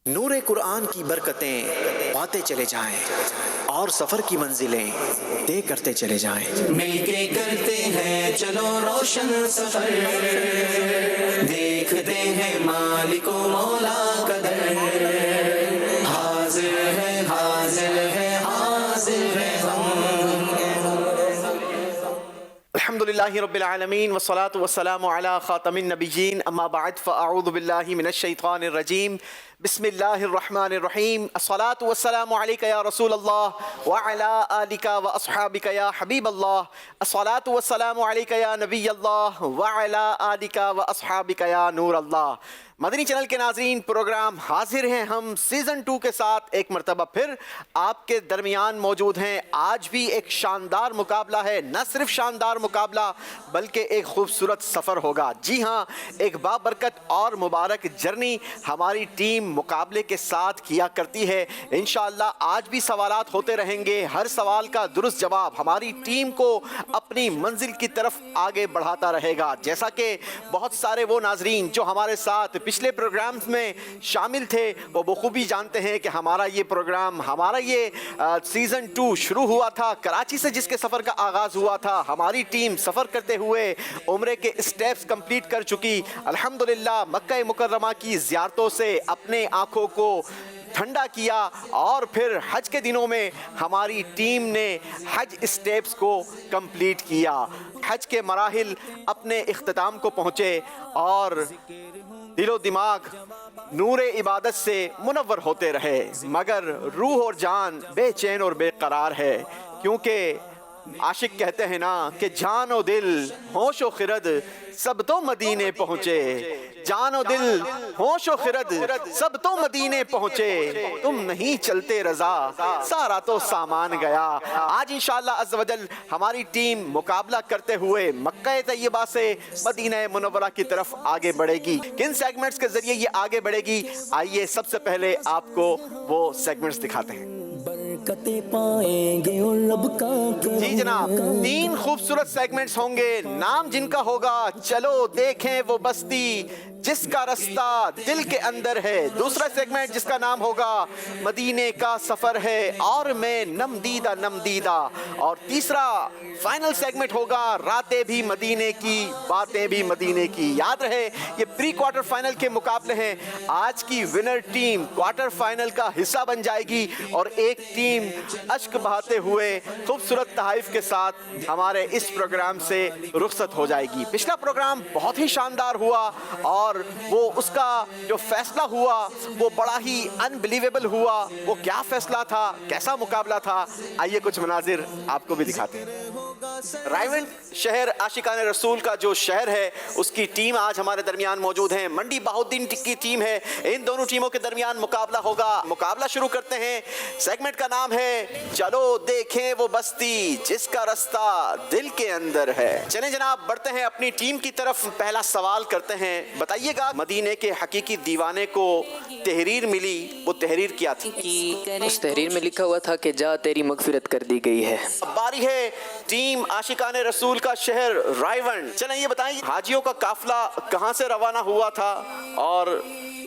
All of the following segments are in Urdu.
نور قرآن کی برکتیں پاتے چلے جائیں اور سفر کی منزلیں طے کرتے چلے جائیں. مل کے کرتے ہیں چلو روشن سفر، دیکھتے ہیں مالک و مولا کا در. حاضر ہے حاضر ہے حاضر ہے الحمدللہ رب العالمین والصلاة والسلام علی خاتم النبیین، اما بعد فاعوذ باللہ من الشیطان الرجیم. بسم اللہ الرحمن الرحیم. الصلاة والسلام علیک یا رسول اللہ وعلی آلک واصحابک یا حبیب اللہ. الصلاة والسلام علیک یا نبی اللہ وعلی آلک واصحابک یا نور اللہ. مدنی چینل کے ناظرین، پروگرام حاضر ہیں ہم سیزن 2 کے ساتھ ایک مرتبہ پھر آپ کے درمیان موجود ہیں. آج بھی ایک شاندار مقابلہ ہے، نہ صرف شاندار مقابلہ بلکہ ایک خوبصورت سفر ہوگا. جی ہاں، ایک بابرکت اور مبارک جرنی ہماری ٹیم مقابلے کے ساتھ کیا کرتی ہے. انشاءاللہ آج بھی سوالات ہوتے رہیں گے، ہر سوال کا درست جواب ہماری ٹیم کو اپنی منزل کی طرف آگے بڑھاتا رہے گا. جیسا کہ بہت سارے وہ ناظرین جو ہمارے ساتھ پچھلے پروگرامز میں شامل تھے وہ بخوبی جانتے ہیں کہ ہمارا یہ پروگرام، ہمارا یہ سیزن 2 شروع ہوا تھا کراچی سے، جس کے سفر کا آغاز ہوا تھا. ہماری ٹیم سفر کرتے ہوئے عمرے کے اسٹیپس کمپلیٹ کر چکی. الحمدللہ مکہ مکرمہ کی زیارتوں سے اپنے آنکھوں کو ٹھنڈا کیا، اور پھر حج کے دنوں میں ہماری ٹیم نے حج اسٹیپس کو کمپلیٹ کیا. حج کے مراحل اپنے اختتام کو پہنچے اور دل و دماغ نور عبادت سے منور ہوتے رہے، مگر روح اور جان بے چین اور بے قرار ہے. کیونکہ عاشق کہتے ہیں نا کہ جان و دل ہوش و خرد سب تو مدینے پہنچے. جان و دل ہوش و خرد سب تو مدینے پہنچے، تم نہیں چلتے رضا سارا تو سامان گیا. آج انشاءاللہ عز و جل ہماری ٹیم مقابلہ کرتے ہوئے مکہ طیبہ سے مدینہ منورہ کی طرف آگے بڑھے گی. کن سیگمنٹس کے ذریعے یہ آگے بڑھے گی؟ آئیے سب سے پہلے آپ کو وہ سیگمنٹس دکھاتے ہیں. برکتیں پائیں گے اور رب کا جی جناب، 3 خوبصورت سیگمنٹس ہوں گے، نام جن کا ہوگا چلو دیکھیں وہ بستی جس کا رستہ دل کے اندر ہے. دوسرا سیگمنٹ جس کا نام ہوگا مدینے کا سفر ہے اور میں نم دیدہ نم دیدہ. اور تیسرا فائنل سیگمنٹ ہوگا راتیں بھی مدینے کی باتیں بھی مدینے کی. یاد رہے یہ پری کوارٹر فائنل کے مقابلے ہیں. آج کی ونر ٹیم کوارٹر فائنل کا حصہ بن جائے گی اور ایک ٹیم اشک بہاتے ہوئے خوبصورت تحائف کے ساتھ ہمارے اس پروگرام سے رخصت ہو جائے گی. پچھلا پروگرام بہت ہی شاندار ہوا اور وہ اس کا جو فیصلہ ہوا وہ بڑا ہی انبلیویبل ہوا. وہ کیا فیصلہ تھا، کیسا مقابلہ تھا، آئیے کچھ مناظر آپ کو بھی دکھاتے ہیں. رائیونڈ شہر عاشقان رسول کا جو شہر ہے اس کی ٹیم آج ہمارے درمیان موجود ہیں. منڈی بہاؤالدین کی ٹیم ہے. ان دونوں ٹیموں کے درمیان مقابلہ ہوگا. مقابلہ شروع کرتے ہیں. سیگمنٹ کا نام ہے چلو دیکھیں وہ بستی جس کا رستہ دل کے اندر ہے. چلیں جناب بڑھتے ہیں اپنی ٹیم کی طرف. پہلا سوال کرتے ہیں، بتائیے گا مدینے کے حقیقی دیوانے کو تحریر ملی، وہ تحریر کیا تھی؟ اس تحریر میں لکھا ہوا تھا کہ جا تیری مغفرت کر دی گئی ہے. باری ہے ٹیم عاشقان رسول کا شہر رائیونڈ. چلیں یہ بتائیں حاجیوں کا قافلہ کہاں سے روانہ ہوا تھا اور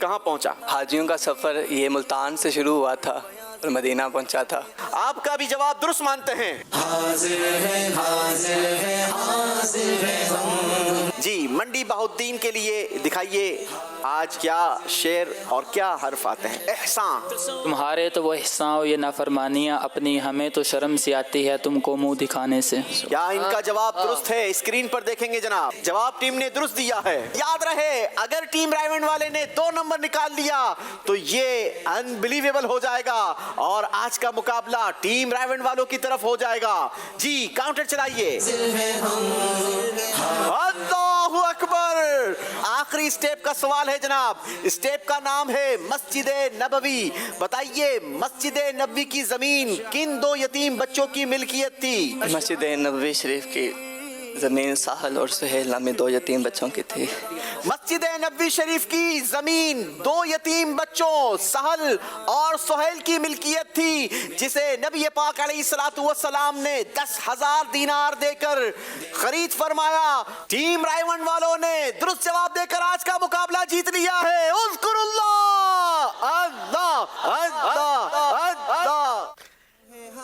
کہاں پہنچا؟ حاجیوں کا سفر یہ ملتان سے شروع ہوا تھا اور مدینہ پہنچا تھا. آپ کا بھی جواب درست مانتے ہیں. حاضر ہے حاضر ہے حاضر ہے ہم. جی منڈی بہاؤالدین کے لیے دکھائیے آج کیا شعر اور کیا حرف آتے ہیں. احسان. تمہارے تو وہ احسان و یہ نافرمانیاں اپنی، ہمیں تو شرم سی آتی ہے تم کو منہ دکھانے سے. کیا ان کا جواب درست ہے؟ اسکرین پر دیکھیں گے جناب. جواب ٹیم نے درست دیا ہے. یاد رہے اگر ٹیم رائیونڈ والے نے 2 نمبر نکال لیا تو یہ انبلیویبل ہو جائے گا اور آج کا مقابلہ ٹیم رائیونڈ والوں کی طرف ہو جائے گا. جی کاؤنٹر چلائیے. اللہ اکبر. آخری سٹیپ کا سوال ہے جناب. سٹیپ کا نام ہے مسجد نبوی. بتائیے مسجد نبوی کی زمین کن 2 یتیم بچوں کی ملکیت تھی؟ مسجد نبوی شریف کی زمین ساحل اور سہیل نامی 2 یتیم بچوں کی تھی. مسجد نبوی شریف کی زمین 2 یتیم بچوں سہل اور سہیل کی ملکیت تھی، جسے نبی پاک علیہ الصلوۃ والسلام نے 10,000 دینار دے کر خرید فرمایا. ٹیم رائیونڈ والوں نے درست جواب دے کر آج کا مقابلہ جیت لیا ہے. اذکر اللہ. اللہ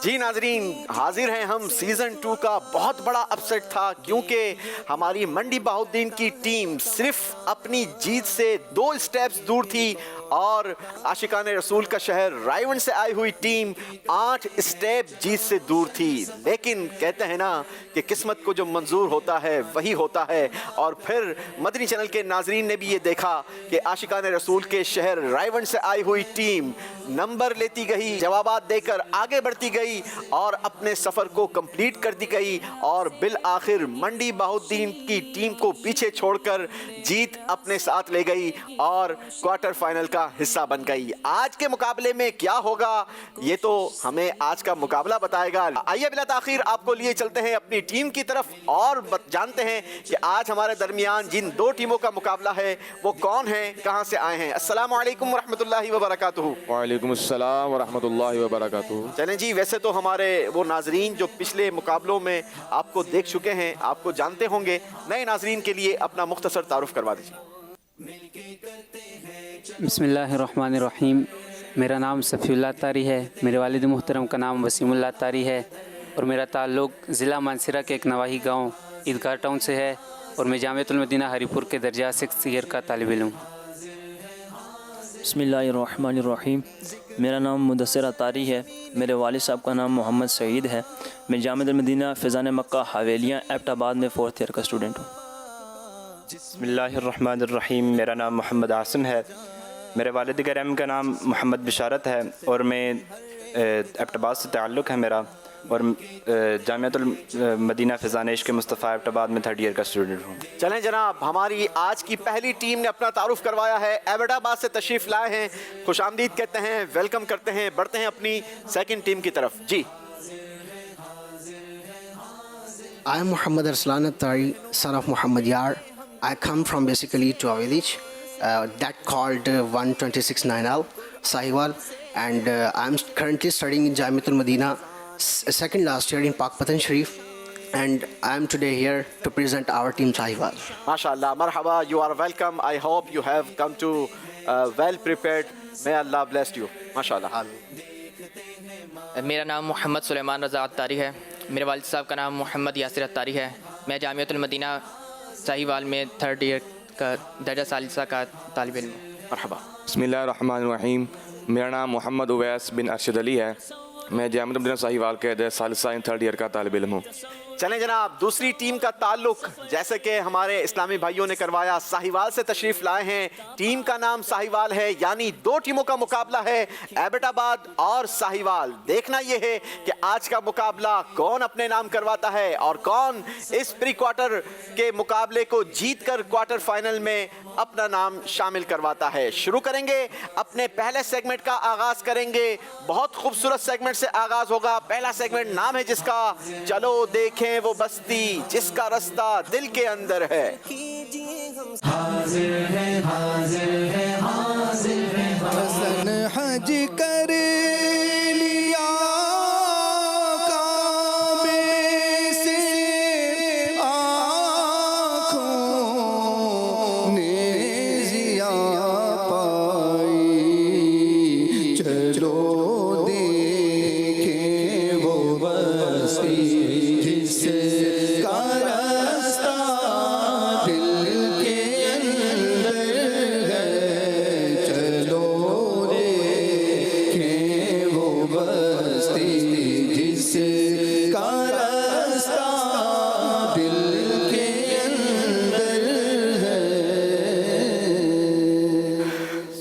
جی ناظرین، حاضر ہیں ہم سیزن 2 کا بہت بڑا اپسیٹ تھا، کیونکہ ہماری منڈی بہاؤالدین کی ٹیم صرف اپنی جیت سے 2 اسٹیپس دور تھی اور عاشقان رسول کا شہر رائیونڈ سے آئی ہوئی ٹیم 8 اسٹیپ جیت سے دور تھی۔ لیکن کہتے ہیں نا کہ قسمت کو جو منظور ہوتا ہے وہی ہوتا ہے، اور پھر مدنی چینل کے ناظرین نے بھی یہ دیکھا کہ عاشقان رسول کے شہر رائیونڈ سے آئی ہوئی ٹیم نمبر لیتی گئی، جوابات دے کر آگے بڑھتی گئی اور اپنے سفر کو کمپلیٹ کر دی گئی، اور بالآخر منڈی بہاؤالدین کی ٹیم کو پیچھے چھوڑ کر جیت اپنے ساتھ لے گئی اور کوارٹر فائنل کا حصہ بن گئی۔ آج کے مقابلے میں کیا ہوگا یہ تو ہمیں آج کا مقابلہ بتائے گا۔ آئیے بلا تاخیر آپ کو لیے چلتے ہیں اپنی ٹیم کی طرف اور جانتے ہیں کہ آج ہمارے درمیان جن 2 ٹیموں کا مقابلہ ہے وہ کون ہیں، کہاں سے آئے ہیں۔ السلام علیکم ورحمۃ اللہ وبرکاتہ۔ وعلیکم السلام ورحمۃ اللہ وبرکاتہ۔ چلیں جی، ویسے تو ہمارے وہ ناظرین جو پچھلے مقابلوں میں آپ کو دیکھ چکے ہیں آپ کو جانتے ہوں گے، نئے ناظرین کے لیے اپنا مختصر تعارف کروا دیجیے۔ بسم اللہ الرحمن الرحیم۔ میرا نام صفی اللہ طاری ہے، میرے والد محترم کا نام وسیم اللہ طاری ہے، اور میرا تعلق ضلع مانسہرہ کے ایک نواحی گاؤں عیدگاہ ٹاؤن سے ہے، اور میں جامعۃ المدینہ ہری پور کے درجہ 6 ایئر کا طالب علم ہوں۔ بسم اللہ الرحمن الرحیم۔ میرا نام مدثر طاری ہے، میرے والد صاحب کا نام محمد سعید ہے، میں جامعۃ المدینہ فیضان مکہ حویلیاں ایبٹ آباد میں 4th ایئر کا اسٹوڈنٹ ہوں۔ بسم اللہ الرحمن الرحیم۔ میرا نام محمد عاصم ہے، میرے والد گرامی کا نام محمد بشارت ہے، اور میں ایبٹ آباد سے تعلق ہے میرا، اور جامعۃ المدینہ فیضان عشق مصطفیٰ ایبٹ آباد میں 3rd ایئر کا اسٹوڈنٹ ہوں۔ چلیں جناب، ہماری آج کی پہلی ٹیم نے اپنا تعارف کروایا ہے، ایبٹ آباد سے تشریف لائے ہیں، خوش آمدید کہتے ہیں، ویلکم کرتے ہیں، بڑھتے ہیں اپنی سیکنڈ ٹیم کی طرف۔ جی I am Muhammad Arslan Attari, son of Muhammad Yar. I come from basically to a village that called 126-9L, Sahiwal, and I am currently studying in Jamiat al-Madina, second last year in Pak Patan Sharif, and I am today here to present our team Sahiwal. MashaAllah, marhaba, you are welcome. I hope you have come to well prepared. May Allah bless you. MashaAllah. میرا نام محمد سلیمان رضا اتاری ہے، میرے والد صاحب کا نام محمد یاسر اتاری ہے، میں جامعۃ المدینہ ساہیوال میں 3rd ایئر کا درجہ ثالثہ کا طالب علم ہوں۔ مرحبا۔ بسم اللہ الرحمن الرحیم۔ میرا نام محمد اویس بن ارشد علی ہے، میں جامعۃ المدینہ ساہیوال کے درجہ ثالثہ 3rd ایئر کا طالب علم ہوں۔ چلیں جناب، دوسری ٹیم کا تعلق جیسے کہ ہمارے اسلامی بھائیوں نے کروایا، ساہیوال سے تشریف لائے ہیں، ٹیم کا نام ساہیوال ہے، یعنی 2 ٹیموں کا مقابلہ ہے، ایبٹ آباد اور ساہیوال۔ دیکھنا یہ ہے کہ آج کا مقابلہ کون اپنے نام کرواتا ہے اور کون اس پری کوارٹر کے مقابلے کو جیت کر کوارٹر فائنل میں اپنا نام شامل کرواتا ہے۔ شروع کریں گے اپنے پہلے سیگمنٹ کا آغاز کریں گے، بہت خوبصورت سیگمنٹ سے آغاز ہوگا۔ پہلا سیگمنٹ نام ہے جس کا چلو دیکھیں وہ بستی جس کا رستہ دل کے اندر ہے۔ حاضر ہے حاضر ہے حاضر ہے حسن حج کر لیا کعبے سے آنکھوں نے ضیا پائی، چلو دیکھیں وہ بستی جس کا راستہ دل کے اندر ہے، چلو دیکھیں وہ بستی جس کا راستہ دل کے اندر ہے۔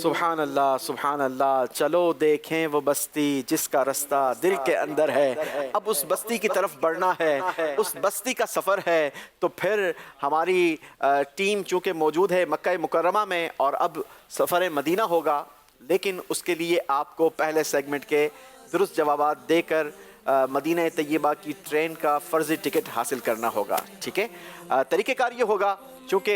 سبحان اللہ سبحان اللہ، چلو دیکھیں وہ بستی جس کا رستہ دل کے اندر ہے۔ اب اس بستی کی طرف بڑھنا ہے، اس بستی کا سفر ہے، تو پھر ہماری ٹیم چونکہ موجود ہے مکہ مکرمہ میں اور اب سفر مدینہ ہوگا، لیکن اس کے لیے آپ کو پہلے سیگمنٹ کے درست جوابات دے کر مدینہ طیبہ کی ٹرین کا فرضی ٹکٹ حاصل کرنا ہوگا، ٹھیک ہے؟ طریقہ کار یہ ہوگا، چونکہ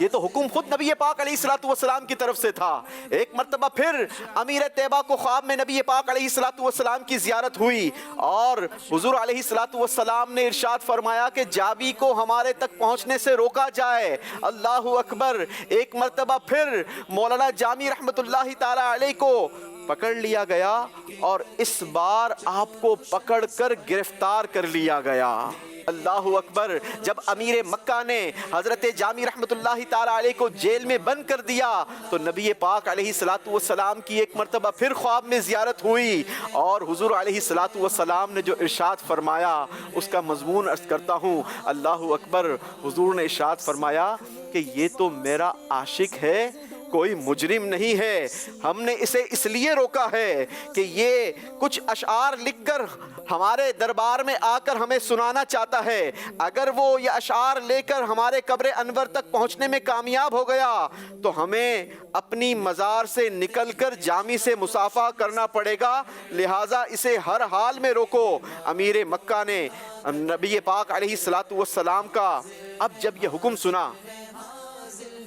یہ تو حکم خود نبی پاک علیہ الصلوۃ والسلام کی طرف سے تھا۔ ایک مرتبہ پھر امیر طیبہ کو خواب میں نبی پاک علیہ الصلوۃ والسلام کی زیارت ہوئی اور حضور علیہ الصلوۃ والسلام نے ارشاد فرمایا کہ جابی کو ہمارے تک پہنچنے سے روکا جائے۔ اللہ اکبر۔ ایک مرتبہ پھر مولانا جامی رحمت اللہ تعالی علیہ کو پکڑ لیا گیا اور اس بار آپ کو پکڑ کر گرفتار کر لیا گیا۔ اللہ اکبر۔ جب امیر مکہ نے حضرت جامی رحمت اللہ تعالی علیہ کو جیل میں بند کر دیا تو نبی پاک علیہ الصلوۃ والسلام کی ایک مرتبہ پھر خواب میں زیارت ہوئی اور حضور علیہ الصلوۃ والسلام نے جو ارشاد فرمایا اس کا مضمون عرض کرتا ہوں۔ اللہ اکبر۔ حضور نے ارشاد فرمایا کہ یہ تو میرا عاشق ہے، کوئی مجرم نہیں ہے۔ ہم نے اسے اس لیے روکا ہے کہ یہ کچھ اشعار لکھ کر ہمارے دربار میں آ کر ہمیں سنانا چاہتا ہے۔ اگر وہ یہ اشعار لے کر ہمارے قبر انور تک پہنچنے میں کامیاب ہو گیا تو ہمیں اپنی مزار سے نکل کر جامی سے مصافحہ کرنا پڑے گا، لہٰذا اسے ہر حال میں روکو۔ امیر مکہ نے نبی پاک علیہ الصلوۃ والسلام کا اب جب یہ حکم سنا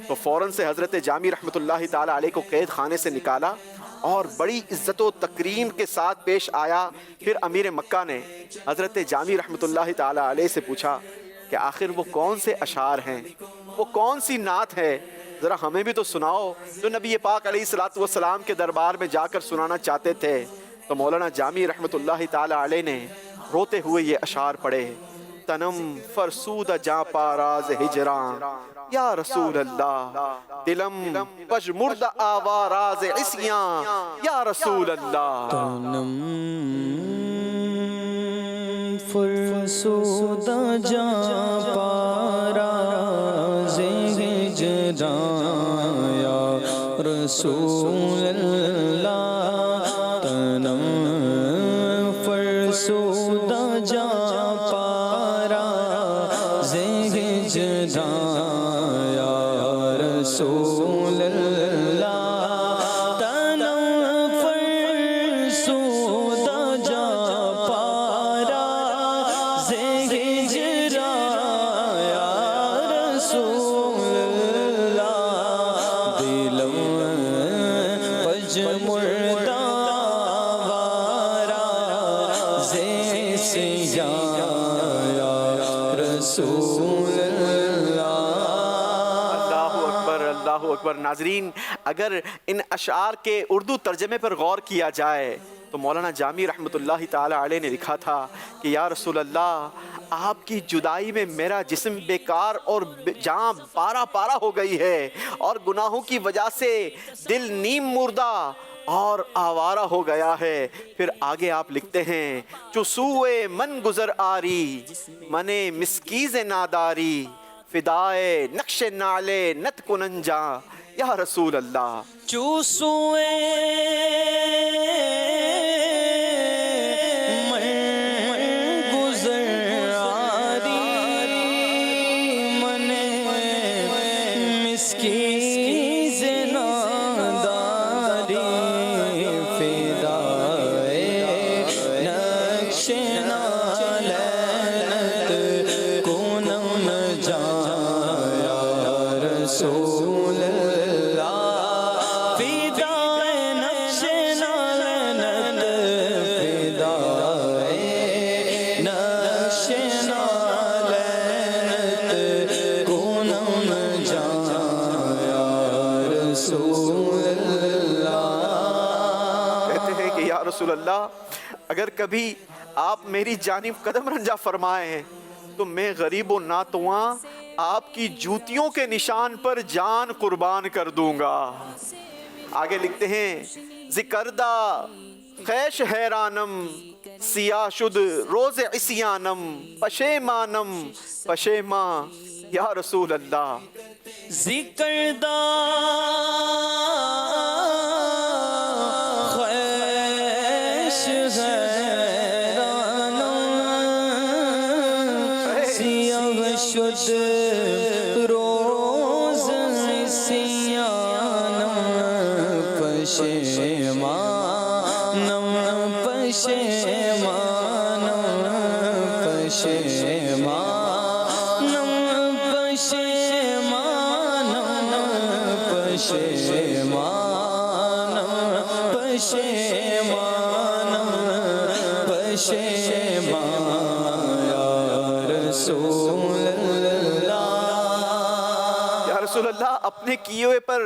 تو فوراً سے حضرت جامی رحمت اللہ تعالی علیہ کو قید خانے سے نکالا اور بڑی عزت و تکریم کے ساتھ پیش آیا۔ پھر امیر مکہ نے حضرت جامی رحمت اللہ تعالی علیہ سے پوچھا کہ آخر وہ کون سے اشعار ہیں، وہ کون سی نعت ہے، ذرا ہمیں بھی تو سناؤ جو نبی پاک علیہ الصلوۃ والسلام کے دربار میں جا کر سنانا چاہتے تھے۔ تو مولانا جامی رحمت اللہ تعالی علیہ نے روتے ہوئے یہ اشعار پڑھے۔ تنم فرسود جاں پاراز ہجراں یا رسول اللہ، دلم پژمرد آواراز عصیاں یا رسول اللہ۔ تنم فرسود جاں پاراز ہجراں یا رسول اللہ، تنم فرسود جاں پاراز ہجراں رسول اللہ، تنم فرسود جاں پاراز ہجراں یا رسول اللہ، دلم پژمرد آواراز عصیاں یا رسول اللہ۔ اللہ اکبر۔ ناظرین، اگر ان اشعار کے اردو ترجمے پر غور کیا جائے تو مولانا جامی رحمت اللہ تعالی علیہ نے لکھا تھا کہ یا رسول اللہ، آپ کی جدائی میں میرا جسم بیکار اور جاں پارا پارا ہو گئی ہے اور گناہوں کی وجہ سے دل نیم مردہ اور آوارہ ہو گیا ہے۔ پھر آگے آپ لکھتے ہیں چسوئے من گزر آری منے مسکیز ناداری، فدائے نقش نالے نت کننجا یا رسول اللہ۔ چوسوئے من گزر آری من مسکیز ناداری، فدائے نقش نالے نت کنم جا رسول اللہ، فدائے نقش نالنت، فدائے نقش نالنت کنم جا رسول اللہ۔ کہتے ہیں کہ یا رسول اللہ، اگر کبھی آپ میری جانب قدم رنجا فرمائے ہیں تو میں غریب و ناتواں آپ کی جوتیوں کے نشان پر جان قربان کر دوں گا۔ آگے لکھتے ہیں ذکردہ خیش حیرانم، سیاہ شد روز عصیانم، پشیمانم پشیماں یا رسول اللہ۔ ذکردہ خیش حیرانم، سیاہ شد روز عصیانم، پشیمانم پشیمانم پشیمانم پشیمانم پشیمان یا رسول اللہ. یا رسول اللہ اپنے کیے ہوئے پر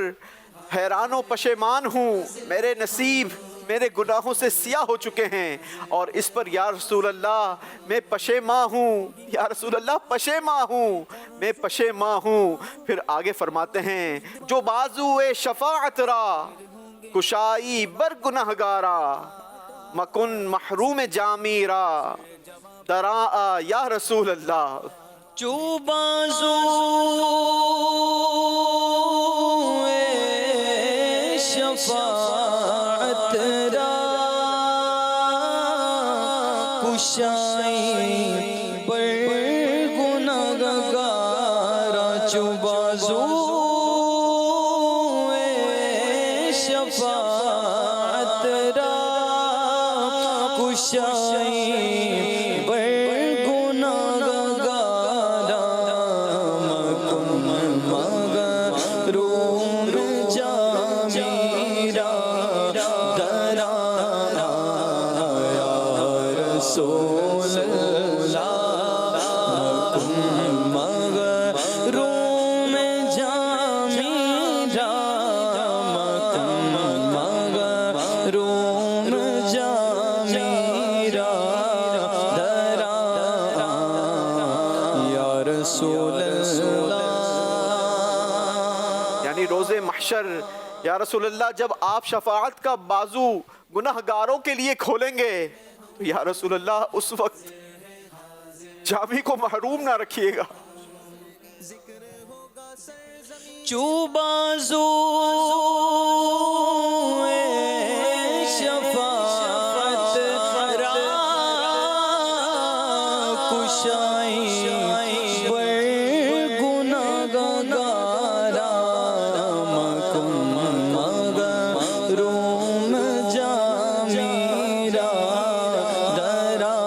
حیران و پشیمان ہوں، میرے نصیب میرے گناہوں سے سیاہ ہو چکے ہیں اور اس پر یا رسول اللہ میں پشیماں ہوں. یا رسول اللہ پشیماں ہوں، میں پشیماں ہوں. پھر آگے فرماتے ہیں جو بازوئے شفاعت را کشائی بر گنہگارا مکن محروم جامی را درا یا رسول اللہ. جو بازو شفاعت را کشائی پر گنہگارا جو بازو شفاعت را کشائی یعنی روز محشر یا رسول اللہ جب آپ شفاعت کا بازو گناہگاروں کے لیے کھولیں گے تو یا رسول اللہ اس وقت جامی کو محروم نہ رکھیے گا. جو بازو شفاعت را کشائی بر گنہگارا مکن محروم جامی را درا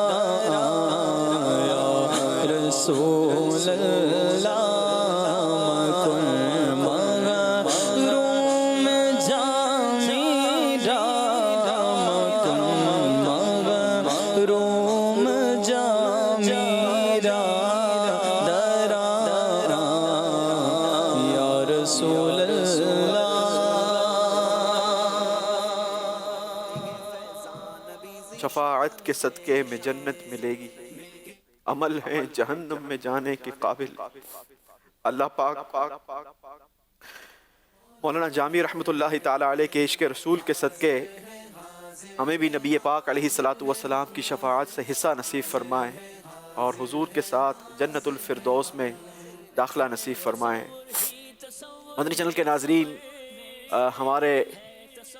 یا رسول اللہ شفاعت کے صدقے میں جنت ملے گی، عمل ہے جہنم میں جانے کے قابل. اللہ پاک مولانا جامی رحمۃ اللہ تعالیٰ علیہ کے عشق رسول کے صدقے ہمیں بھی نبی پاک علیہ السلام کی شفاعت سے حصہ نصیب فرمائیں اور حضور کے ساتھ جنت الفردوس میں داخلہ نصیب فرمائیں. مدنی چینل کے ناظرین، ہمارے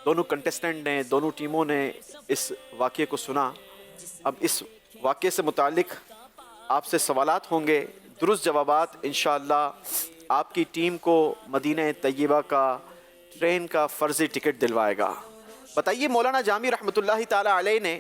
دونوں کنٹیسٹنٹ نے، دونوں ٹیموں نے اس واقعے کو سنا. اب اس واقعے سے متعلق آپ سے سوالات ہوں گے، درست جوابات انشاءاللہ آپ کی ٹیم کو مدینہ طیبہ کا ٹرین کا فرضی ٹکٹ دلوائے گا. بتائیے مولانا جامی رحمۃ اللہ تعالیٰ علیہ نے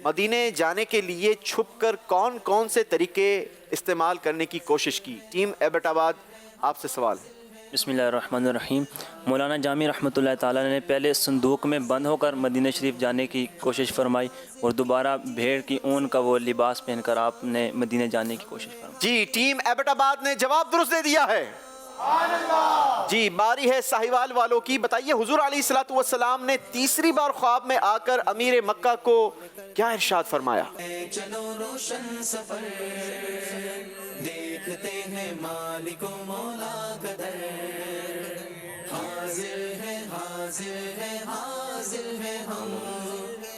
مدینہ جانے کے لیے چھپ کر کون کون سے طریقے استعمال کرنے کی کوشش کی؟ ٹیم ایبٹ آباد آپ سے سوال ہے. بسم اللہ الرحمن الرحیم. مولانا جامی رحمۃ اللہ تعالیٰ نے پہلے صندوق میں بند ہو کر مدینہ شریف جانے کی کوشش فرمائی اور دوبارہ بھیڑ کی اون کا وہ لباس پہن کر آپ نے مدینہ جانے کی کوشش فرمائی. جی ٹیم ایبٹ آباد نے جواب درست دے دیا ہے. جی باری ہے ساہیوال والوں کی. بتائیے حضور علیہ السلام نے تیسری بار خواب میں آ کر امیر مکہ کو کیا ارشاد فرمایا؟ چلو روشن سفر دیکھتے ہیں مالک و مولا کا در حاضر ہے حاضر ہے حاضر ہے ہم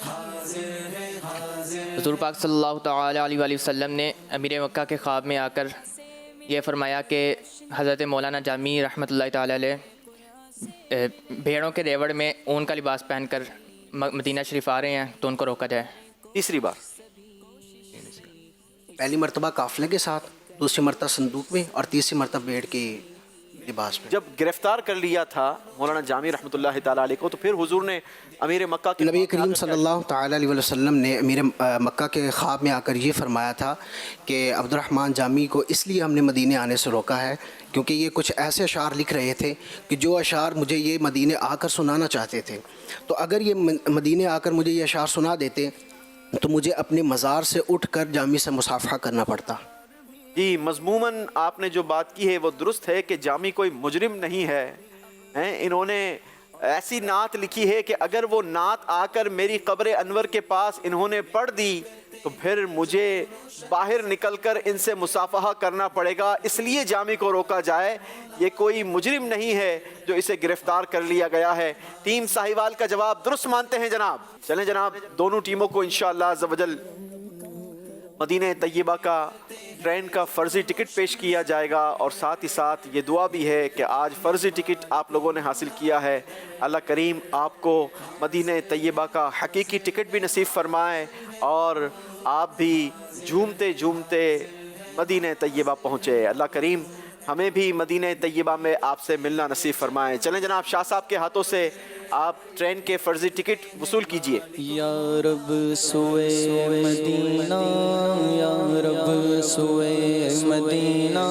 حاضر ہے حاضر. حضور پاک صلی اللہ تعالیٰ علیہ وآلہ وسلم نے امیر مکہ کے خواب میں آ کر یہ فرمایا کہ حضرت مولانا جامی رحمۃ اللہ تعالیٰ علیہ بھیڑوں کے ریوڑ میں اون کا لباس پہن کر مدینہ شریف آ رہے ہیں تو ان کو روکا جائے. تیسری بار پہلی مرتبہ قافلے کے ساتھ، دوسری مرتبہ صندوق میں اور تیسری مرتبہ بھیڑ کے لباس میں. جب گرفتار کر لیا تھا مولانا جامی رحمۃ اللہ تعالیٰ علیہ کو تو پھر حضور نے امیر مکہ کے نبی کریم صلی اللہ تعالیٰ علیہ وسلم نے امیر مکہ کے خواب میں آ کر یہ فرمایا تھا کہ عبد الرحمن جامی کو اس لیے ہم نے مدینے آنے سے روکا ہے کیونکہ یہ کچھ ایسے اشعار لکھ رہے تھے کہ جو اشعار مجھے یہ مدینے آ کر سنانا چاہتے تھے. تو اگر یہ مدینے آ کر مجھے یہ اشعار سنا دیتے تو مجھے اپنے مزار سے اٹھ کر جامی سے مصافحہ کرنا پڑتا۔ جی مضموماً آپ نے جو بات کی ہے وہ درست ہے کہ جامی کوئی مجرم نہیں ہے۔ انہوں نے ایسی نعت لکھی ہے کہ اگر وہ نعت آ کر میری قبر انور کے پاس انہوں نے پڑھ دی تو پھر مجھے باہر نکل کر ان سے مصافحہ کرنا پڑے گا، اس لیے جامی کو روکا جائے۔ یہ کوئی مجرم نہیں ہے جو اسے گرفتار کر لیا گیا ہے۔ ٹیم ساہیوال کا جواب درست مانتے ہیں جناب؟ چلیں جناب، دونوں ٹیموں کو انشاءاللہ عز و جل مدینہ طیبہ کا ٹرین کا فرضی ٹکٹ پیش کیا جائے گا، اور ساتھ ہی ساتھ یہ دعا بھی ہے کہ آج فرضی ٹکٹ آپ لوگوں نے حاصل کیا ہے، اللہ کریم آپ کو مدینہ طیبہ کا حقیقی ٹکٹ بھی نصیب فرمائے اور آپ بھی جھومتے جھومتے مدینہ طیبہ پہنچے۔ اللہ کریم ہمیں بھی مدینہ طیبہ میں آپ سے ملنا نصیب فرمائے۔ چلیں جناب، شاہ صاحب کے ہاتھوں سے آپ ٹرین کے فرضی ٹکٹ وصول کیجئے۔ یا رب سوئے مدینہ، یا رب سوئے مدینہ،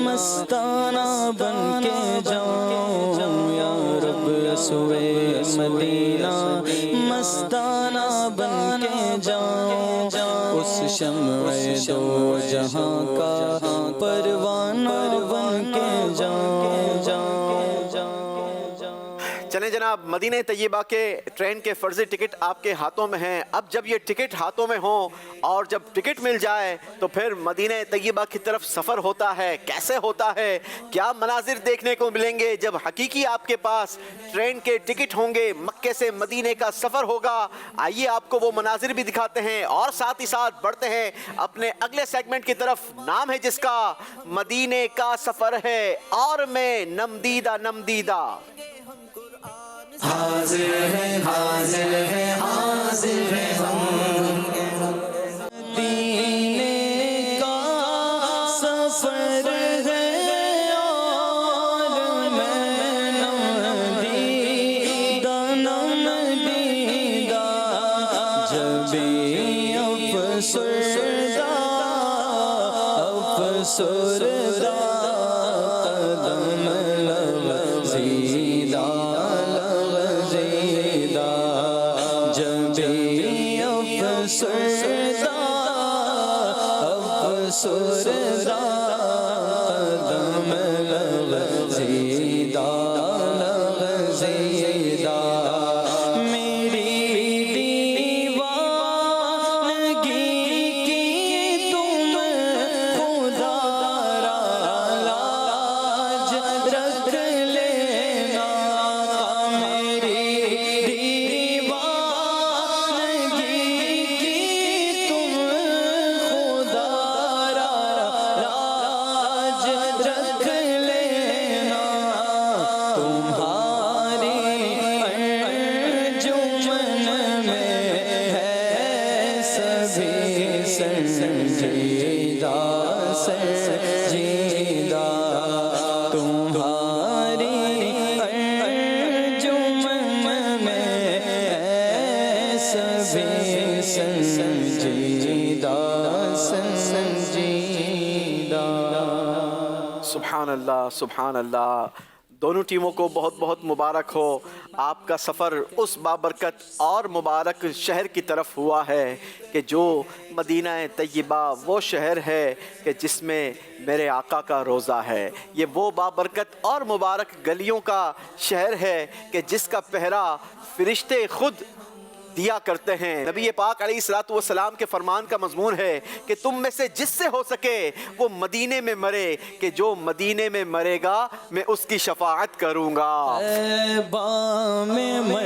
مستانہ بن کے جاؤں، یا رب سوئے مدینہ، مستانہ بن کے جاؤں، اس شمع دو جہاں کا پروانہ بن کے جاؤں۔ چلیں جناب، مدینہ طیبہ کے ٹرین کے فرضی ٹکٹ آپ کے ہاتھوں میں ہیں۔ اب جب یہ ٹکٹ ہاتھوں میں ہوں اور جب ٹکٹ مل جائے تو پھر مدینہ طیبہ کی طرف سفر ہوتا ہے۔ کیسے ہوتا ہے؟ کیا مناظر دیکھنے کو ملیں گے جب حقیقی آپ کے پاس ٹرین کے ٹکٹ ہوں گے؟ مکے سے مدینے کا سفر ہوگا۔ آئیے آپ کو وہ مناظر بھی دکھاتے ہیں اور ساتھ ہی ساتھ بڑھتے ہیں اپنے اگلے سیگمنٹ کی طرف، نام ہے جس کا مدینے کا سفر ہے اور میں نمدیدہ نمدیدہ۔ حاضر ہے حاضر ہے حاضر ہے ہم، مدینے کا سفر ہے اور میں نمدیدہ نمدیدہ، جبھی افسردہ افسردہ قدم لغزیدہ لغزیدہ، جبھی افسردہ افسردہ قدم لغزیدہ لغزیدہ، میری دیوانگی کی تم خدا را لاج رکھ لینا، میری دیوانگی کی تم خدا را لاج رکھ لینا، تمہاری انجمن میں ہے سبھی سنجیدہ سنجیدہ، تمہاری انجمن میں ہے سبھی سنجیدہ سنجیدہ۔ سبحان اللہ سبحان اللہ، دونوں ٹیموں کو بہت بہت مبارک ہو۔ آپ کا سفر اس بابرکت اور مبارک شہر کی طرف ہوا ہے کہ جو مدینہ طیبہ وہ شہر ہے کہ جس میں میرے آقا کا روضہ ہے۔ یہ وہ بابرکت اور مبارک گلیوں کا شہر ہے کہ جس کا پہرا فرشتے خود دیا کرتے ہیں۔ نبی پاک علیہ الصلوۃ والسلام کے فرمان کا مضمون ہے کہ تم میں سے جس سے ہو سکے وہ مدینے میں مرے، کہ جو مدینے میں مرے گا میں اس کی شفاعت کروں گا۔ طیبہ میں مر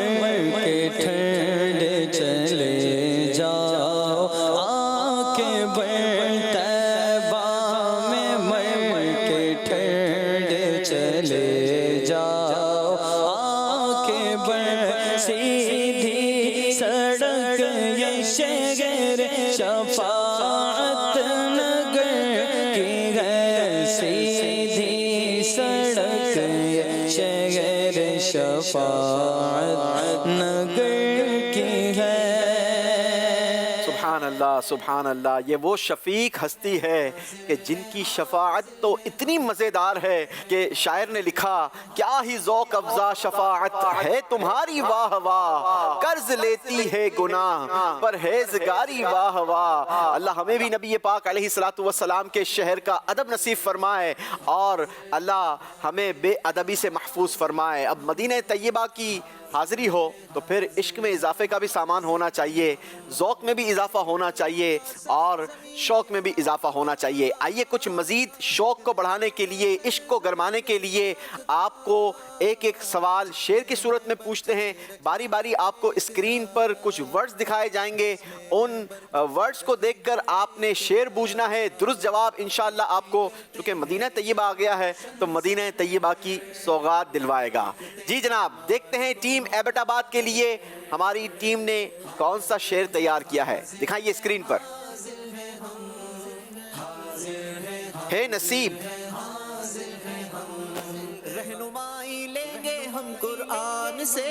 کے ٹھنڈے چلے جاؤ، آ کے بڑھ طیبہ میں مر کے ٹھنڈے چلے جاؤ، آ کے بڑھ سیدھی سڑک یہ شہر شفاعت نگر کی ہے، سیدھی سڑک یہ شہر شفاعت نگر کی ہے۔ سبحان اللہ. یہ وہ شفیق ہستی ہے کہ جن کی شفاعت تو اتنی مزیدار ہے کہ شاعر نے لکھا کیا ہی ذوق افزا شفاعت ہے تمہاری واہ واہ, قرض لیتی ہے گناہ پرہیزگاری واہ واہ. اللہ ہمیں بھی نبی پاک علیہ الصلوۃ والسلام کے شہر کا ادب نصیب فرمائے اور اللہ ہمیں بے ادبی سے محفوظ فرمائے. اب مدینہ طیبہ کی حاضری ہو تو پھر عشق میں اضافے کا بھی سامان ہونا چاہیے, ذوق میں بھی اضافہ ہونا چاہیے اور شوق میں بھی اضافہ ہونا چاہیے. آئیے کچھ مزید شوق کو بڑھانے کے لیے, عشق کو گرمانے کے لیے آپ کو ایک ایک سوال شعر کی صورت میں پوچھتے ہیں. باری باری آپ کو اسکرین پر کچھ ورڈز دکھائے جائیں گے, ان ورڈز کو دیکھ کر آپ نے شعر بوجھنا ہے. درست جواب انشاءاللہ آپ کو, چونکہ مدینہ طیبہ آ گیا ہے تو مدینہ طیبہ کی سوغات دلوائے گا. جی جناب, دیکھتے ہیں ٹیم ایبٹ آباد کے لیے ہماری ٹیم نے کون سا شعر تیار کیا ہے. دکھائیے اسکرین پر. ہے نصیب رہنمائی لیں گے ہم قرآن سے.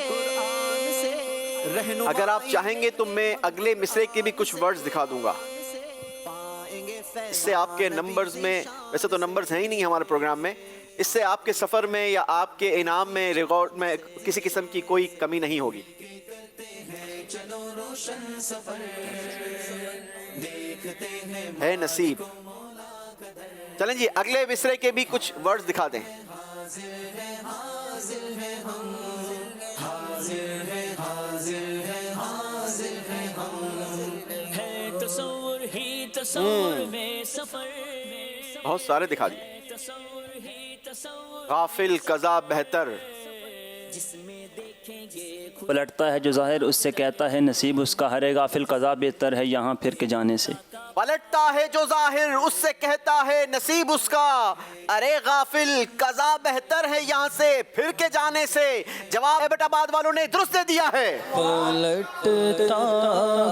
اگر آپ چاہیں گے تو میں اگلے مصرے کے بھی کچھ ورڈز دکھا دوں گا. اس سے آپ کے نمبرز میں, ویسے تو نمبرز ہیں ہی نہیں ہمارے پروگرام میں, اس سے آپ کے سفر میں یا آپ کے انعام میں ریکارڈ میں کسی قسم کی کوئی کمی نہیں ہوگی. ہے نصیب. چلیں جی اگلے مصرے کے بھی کچھ ورڈز دکھا دیں. بہت سارے دکھا دیے. غافل قضا بہتر, پلٹتا ہے جو ظاہر اس سے کہتا ہے نصیب اس کا, ہر غافل قضا بہتر ہے یہاں پھر کے جانے سے. پلٹتا ہے جو ظاہر اس سے کہتا ہے نصیب اس کا, ارے غافل قضا بہتر ہے یہاں سے پھر کے جانے سے. جواب ایبٹ آباد والوں نے درست دے دیا ہے. پلٹتا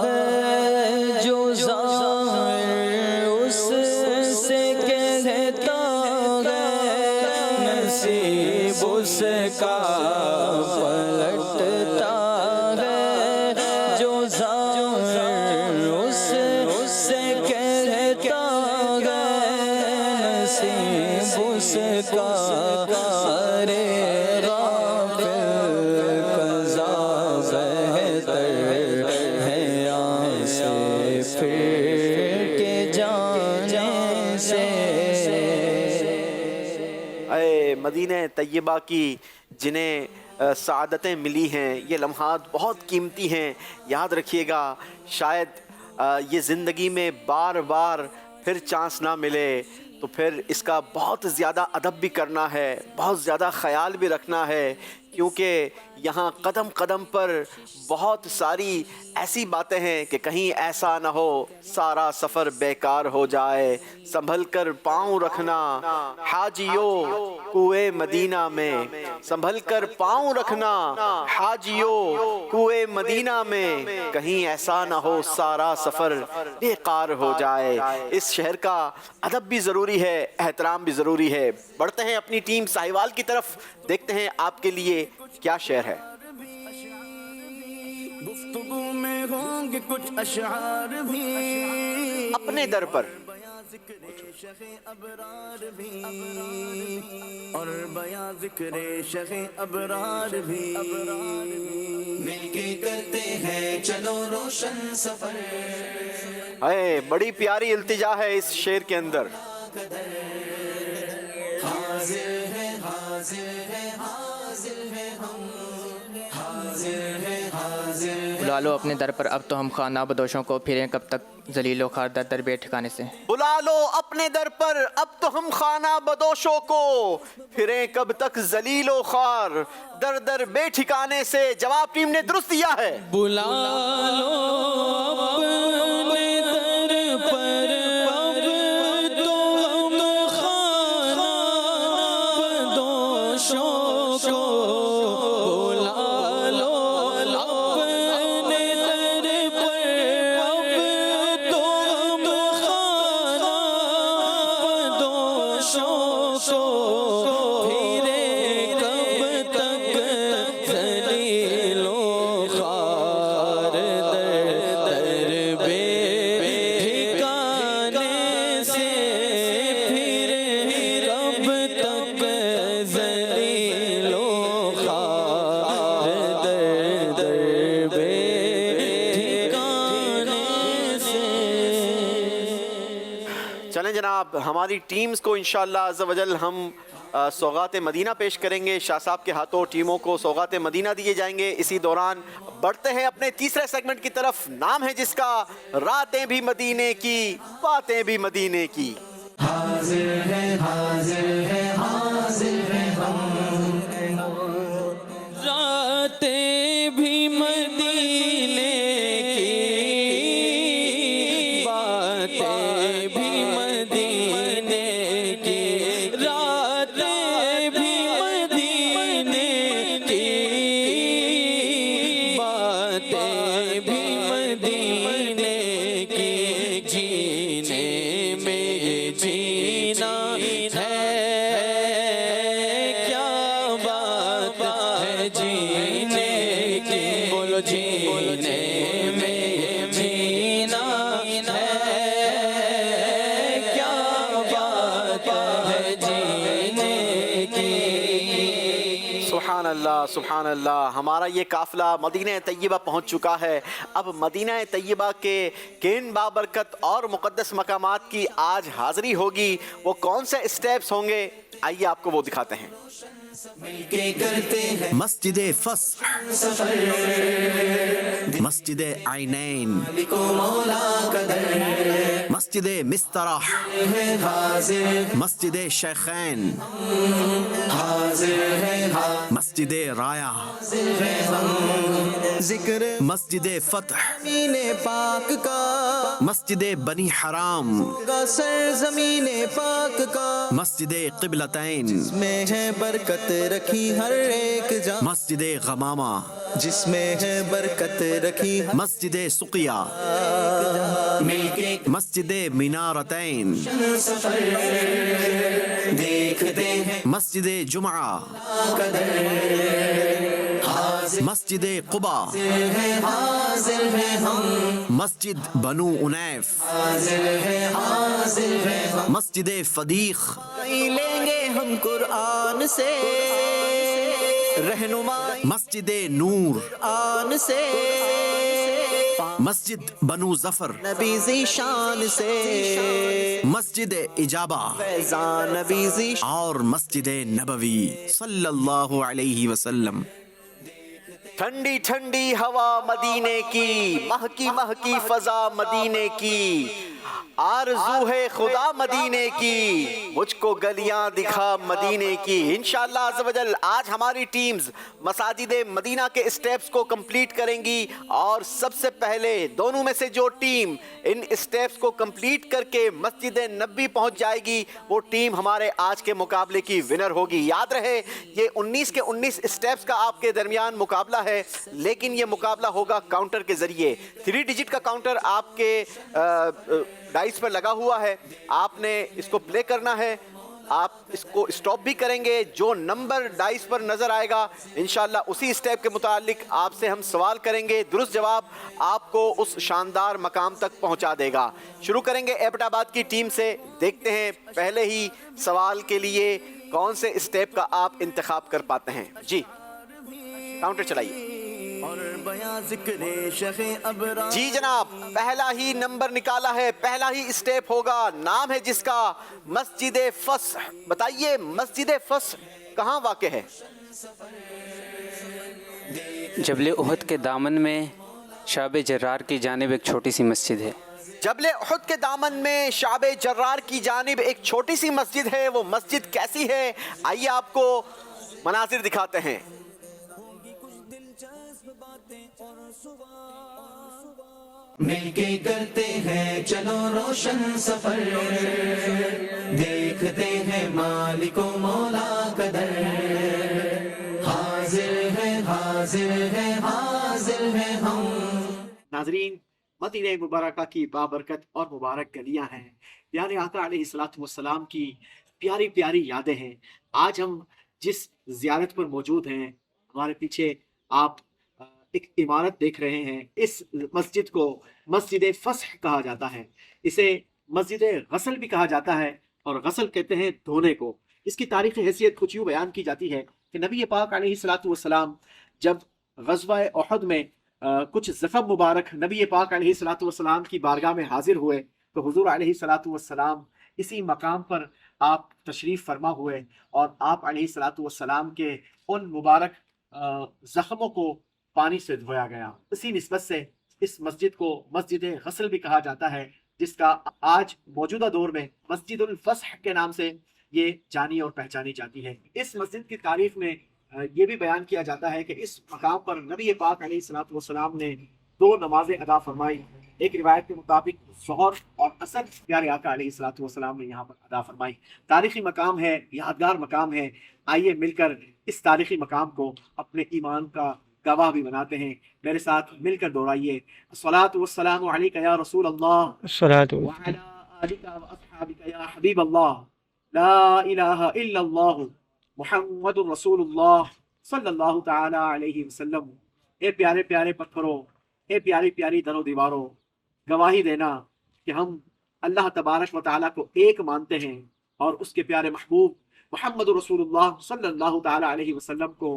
ہے جو ظاہر اس سے کہتا ہے نصیب اس کا. پلٹتا ہے جو ظاہر اس سے کہتا ہے نصیب اس کا. ارے غافل قضا بہتر ہے یہاں سے پھر کے جانے سے. اے مدینہ طیبہ کی جنہیں سعادتیں ملی ہیں, یہ لمحات بہت قیمتی ہیں. یاد رکھیے گا شاید یہ زندگی میں بار بار پھر چانس نہ ملے تو پھر اس کا بہت زیادہ ادب بھی کرنا ہے, بہت زیادہ خیال بھی رکھنا ہے, کیونکہ یہاں قدم قدم پر بہت ساری ایسی باتیں ہیں کہ کہیں ایسا نہ ہو سارا سفر بیکار ہو جائے. سنبھل کر پاؤں رکھنا حاجیوں کوئے مدینہ میں, سنبھل کر پاؤں رکھنا حاجیوں کوئے مدینہ میں, کہیں ایسا نہ ہو سارا سفر بیکار ہو جائے. اس شہر کا ادب بھی ضروری ہے, احترام بھی ضروری ہے. بڑھتے ہیں اپنی ٹیم ساہیوال کی طرف, دیکھتے ہیں آپ کے لیے کیا شعر ہے. گفتگو میں ہوں گے کچھ اشعار بھی اپنے در پر, شیخ ابرار بھی اور بیاں ذکر شیخ ابرار بھی. مل کے کرتے ہیں چلو روشن سفر. اے بڑی پیاری التجا ہے اس شعر کے اندر. حاضر ہے حاضر ہے حاضر ہے ہم, حاضر ہے حاضر. بلا لو اپنے در پر اب تو ہم خانہ بدوشوں کو, پھریں کب تک ذلیل و خوار در در بے ٹھکانے سے. بلا لو اپنے در پر اب تو ہم خانہ بدوشوں کو, پھریں کب تک ذلیل و خوار در در بے ٹھکانے سے. جواب ٹیم نے درست دیا ہے. بلا لو اپنے در پر اب تو ہم خانہ بدوشوں کو, بلا لو اپنے در پر اب تو ہم خانہ بدوشوں کو, پھرے کب تک ذلیل و خوار در در جناب ہماری ٹیمز کو انشاءاللہ عز و جل ہم سوغات مدینہ پیش کریں گے. شاہ صاحب کے ہاتھوں ٹیموں کو سوغات مدینہ دیے جائیں گے. اسی دوران بڑھتے ہیں اپنے تیسرے سیگمنٹ کی طرف. نام ہے جس کا راتیں بھی مدینے کی باتیں بھی مدینے کی. حاضر ہے حاضر ہے حاضر ہے ہم راتیں بھی مدینے کی باتیں بھی مدینے کی راتیں بھی مدینے کی باتیں بھی مدینے کی جینے میں یہ جینا ہے کیا بات ہے جینے کی بولو جینے میں یہ جینا ہے کیا بات ہے جینے کی. سبحان اللہ سبحان اللہ. ہمارا یہ قافلہ مدینہ طیبہ پہنچ چکا ہے. اب مدینہ طیبہ کے کن بابرکت اور مقدس مقامات کی آج حاضری ہوگی. وہ کون سے اسٹیپس ہوں گے آئیے آپ کو وہ دکھاتے ہیں. مسجد فصح، مسجد عینین، مسجد مسترح، مسجد شیخین، مسجد رایا، ذکر مسجد فتح، زمین پاک کا مسجد بنی حرام، سرزمین پاک کا مسجد قبلتین، میں ہے برکت رکھی ہر ایک جا مسجد غمامہ، جس میں ہے برکت رکھی ہر مسجد سقیہ، مل کے مسجد مینارتین، سفر دیکھتے ہیں مسجد جمعہ، مسجد قبا، حاضر ہے ہم مسجد بنو انیف، حاضر ہے ہم مسجد فدیق، لیں گے ہم قرآن سے رہنمائی مسجد نور، آن سے مسجد بنو ظفر، نبی ذیشان سے مسجد اجابہ فیضان نبی ذیشان اور مسجد نبوی صلی اللہ علیہ وسلم. ٹھنڈی ٹھنڈی ہوا مدینے کی، مہکی مہکی فضا مدینے کی، آرزو ہے خدا مدینے کی، مجھ کو گلیاں دکھا مدینے کی. انشاءاللہ عز و جل آج ہماری ٹیمز مساجد مدینہ کے اسٹیپس کو کمپلیٹ کریں گی اور سب سے پہلے دونوں میں سے جو ٹیم ان اسٹیپس کو کمپلیٹ کر کے مسجد نبی پہنچ جائے گی وہ ٹیم ہمارے آج کے مقابلے کی ونر ہوگی. یاد رہے یہ 19 کے 19 اسٹیپس کا آپ کے درمیان مقابلہ ہے، لیکن یہ مقابلہ ہوگا کاؤنٹر کے ذریعے. 3 ڈیجٹ کا کاؤنٹر آپ کے ڈائس پر لگا ہوا ہے، آپ نے اس کو پلے کرنا ہے. آپ اس کو اسٹاپ بھی کریں گے، جو نمبر ڈائس پر نظر آئے گا انشاءاللہ اسی اسٹیپ کے متعلق آپ سے ہم سوال کریں گے. درست جواب آپ کو اس شاندار مقام تک پہنچا دے گا. شروع کریں گے ایبٹ آباد کی ٹیم سے. دیکھتے ہیں پہلے ہی سوال کے لیے کون سے اسٹیپ کا آپ انتخاب کر پاتے ہیں. جی کاؤنٹر چلائیے. جی جناب پہلا ہی نمبر نکالا ہے، پہلا ہی اسٹیپ ہوگا. نام ہے جس کا مسجد فصح. بتائیے مسجد فصح کہاں واقع ہے؟ جبل احد کے دامن میں شعب جرار کی جانب ایک چھوٹی سی مسجد ہے. جبل احد کے دامن میں شعب جرار کی جانب ایک چھوٹی سی مسجد ہے. وہ مسجد کیسی ہے آئیے آپ کو مناظر دکھاتے ہیں. مل کے کرتے ہیں چلو روشن سفر دیکھتے ہیں مالک و مولا قدر حاضر ہے حاضر ہے حاضر ہے ہم. ناظرین مدینہ مبارکہ کی بابرکت اور مبارک گلیاں ہیں، پیارے آقا علیہ الصلوۃ والسلام کی پیاری پیاری یادیں ہیں. آج ہم جس زیارت پر موجود ہیں ہمارے پیچھے آپ ایک عمارت دیکھ رہے ہیں. اس مسجد کو مسجد فصح کہا جاتا ہے. اسے مسجد غسل بھی کہا جاتا ہے اور غسل کہتے ہیں دھونے کو. اس کی تاریخی حیثیت کچھ یوں بیان کی جاتی ہے کہ نبی پاک علیہ الصلوۃ والسلام جب غزوہ احد میں کچھ زخم مبارک نبی پاک علیہ الصلوۃ والسلام کی بارگاہ میں حاضر ہوئے تو حضور علیہ الصلوۃ والسلام اسی مقام پر آپ تشریف فرما ہوئے اور آپ علیہ الصلوۃ والسلام کے ان مبارک زخموں کو پانی سے دھویا گیا۔ اسی نسبت سے اس مسجد کو مسجد غسل بھی کہا جاتا ہے، جس کا آج موجودہ دور میں مسجد الفصح کے نام سے یہ جانی اور پہچانی جاتی ہے۔ اس مسجد کی تعریف میں یہ بھی بیان کیا جاتا ہے کہ اس مقام پر نبی پاک علیہ الصلوۃ والسلام نے 2 نمازیں ادا فرمائی۔ ایک روایت کے مطابق ظہر اور عصر پیارے آقا علیہ الصلوۃ والسلام نے یہاں پر ادا فرمائی۔ تاریخی مقام ہے، یادگار مقام ہے، آئیے مل کر اس تاریخی مقام کو اپنے ایمان کا گواہ بھی بناتے ہیں۔ میرے ساتھ مل کر دہرائیے، الصلاۃ والسلام علیک یا رسول اللہ وعلی آلک واصحابک یا حبیب اللہ، لا الہ الا اللہ محمد رسول اللہ صلی اللہ تعالی علیہ وسلم۔ اے پیارے پیارے پتھروں، اے پیاری پیاری در و دیواروں، گواہی دینا کہ ہم اللہ تبارک و تعالیٰ کو ایک مانتے ہیں اور اس کے پیارے محبوب محمد رسول اللہ صلی اللہ تعالی علیہ وسلم کو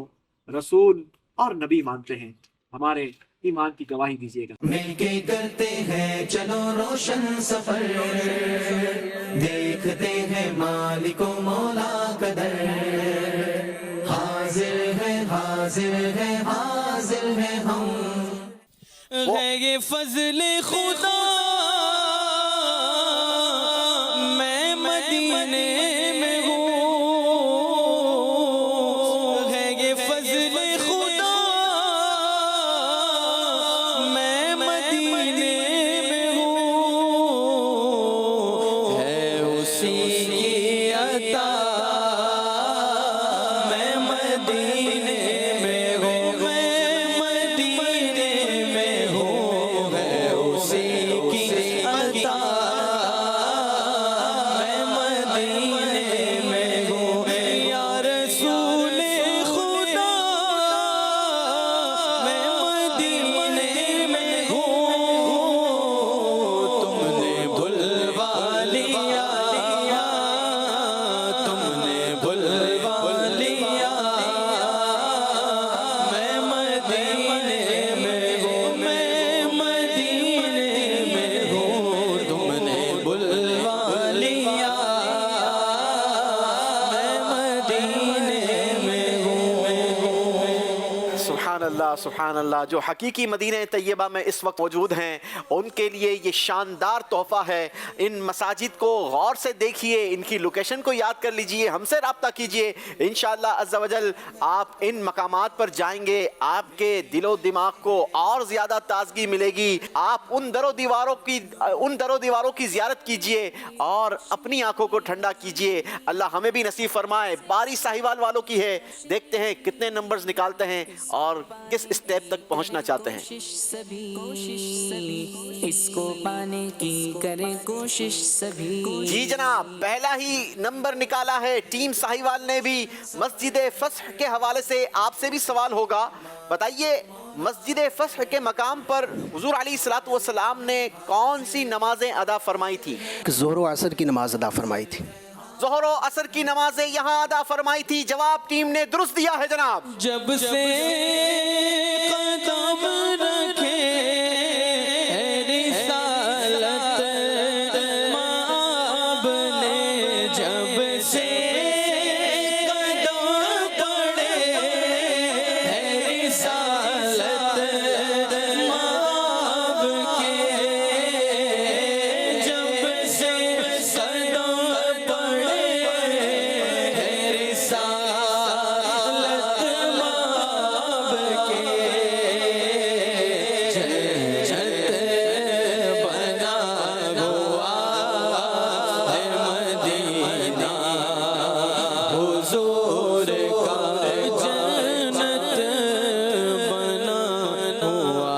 رسول اور نبی مانتے ہیں۔ ہمارے ایمان کی گواہی دیجیے گا۔ مل کے کرتے ہیں چلو روشن سفر، دیکھتے ہیں مالک و مولا قدر، حاضر ہے حاضر ہے حاضر ہے ہم، ہے یہ فضل خدا میں مدینے میں ہوں، ہے یہ فضل خدا میں مدینے میں ہوں، ہے اسی کی عطا میں مدینے میں ہوں، میں مدینے میں ہوں، ہے اسی کی عطا میں مدینے میں ہوں، یا رسول خدا میں مدینے میں ہوں، تم نے بھلوا لیا، تم نے بھلوا لیا، میں مدینے میں ہوں، میں مدینے میں ہوں، تم نے بھلوا لیا، میں مدینے میں ہوں۔ سبحان اللہ سبحان اللہ۔ جو حقیقی مدینہ طیبہ میں اس وقت موجود ہیں ان کے لیے یہ شاندار تحفہ ہے۔ ان مساجد کو غور سے دیکھیے، ان کی لوکیشن کو یاد کر لیجئے، ہم سے رابطہ کیجئے، انشاءاللہ عز و جل آپ ان مقامات پر جائیں گے، آپ کے دل و دماغ کو اور زیادہ تازگی ملے گی۔ آپ ان در و دیواروں کی زیارت کیجئے اور اپنی آنکھوں کو ٹھنڈا کیجئے۔ اللہ ہمیں بھی نصیب فرمائے۔ باری ساہیوال والوں کی ہے، دیکھتے ہیں کتنے نمبرز نکالتے ہیں اور کس اسٹیپ تک پہنچنا چاہتے ہیں۔ اس کو پانے کی کریں کوشش سبھی۔ جی جناب، پہلا ہی نمبر نکالا ہے ٹیم ساہیوال نے بھی۔ مسجد فصح کے حوالے سے آپ سے بھی سوال ہوگا، بتائیے مسجد فصح کے مقام پر حضور علیہ الصلوۃ والسلام نے کون سی نمازیں ادا فرمائی تھی؟ ظہر و عصر کی نماز ادا فرمائی تھی۔ ظہر و عصر کی نمازیں یہاں ادا فرمائی تھی۔ جواب ٹیم نے درست دیا ہے جناب۔ جب سے قدم رکھے رسالت مآب نے، جب سے قدم پڑے رسالت مآب کے، جب سے قدم پڑے رسالت مآب کے، جنت بنا ہوا ہے مدینہ حضور کا، جنت بنا ہوا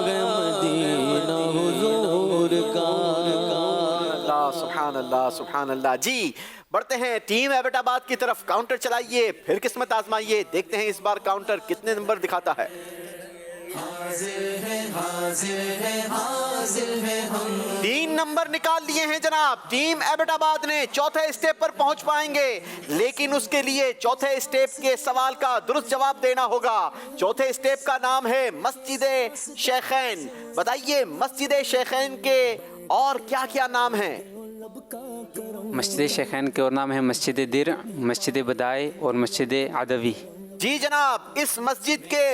ہے مدینہ حضور کا۔ اللہ سبحان اللہ سبحان اللہ۔ جی بڑھتے ہیں ٹیم ایبٹ آباد کی طرف۔ کاؤنٹر چلائیے، پھر قسمت آزمائیے، دیکھتے ہیں اس بار کاؤنٹر کتنے نمبر دکھاتا ہے۔ حاضر ہے حاضر ہے حاضر ہے ہم، 3 نمبر نکال لیے ہیں جناب ٹیم ایبٹ آباد نے۔ چوتھے اسٹیپ پر پہنچ پائیں گے، لیکن اس کے لیے چوتھے اسٹیپ کے سوال کا درست جواب دینا ہوگا۔ چوتھے اسٹیپ کا نام ہے مسجد شیخین۔ بتائیے مسجد شیخین کے اور کیا کیا نام ہیں؟ مسجد شیخین کے اور نام ہیں مسجد درع، مسجد بدائے اور مسجد عدوی۔ جی جناب، اس مسجد کے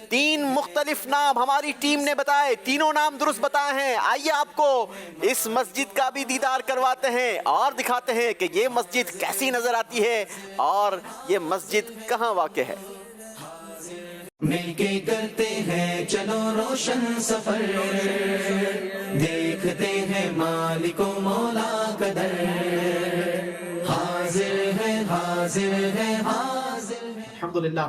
3 مختلف نام ہماری ٹیم نے بتائے، تینوں نام درست بتائے ہیں۔ آئیے آپ کو اس مسجد کا بھی دیدار کرواتے ہیں اور دکھاتے ہیں کہ یہ مسجد کیسی نظر آتی ہے اور یہ مسجد کہاں واقع ہے۔ مل کے کرتے ہیں چلو روشن سفر، دیکھتے ہیں مالک و مولا کا در، حاضر ہے حاضر ہے حاضر ہے۔ الحمدللہ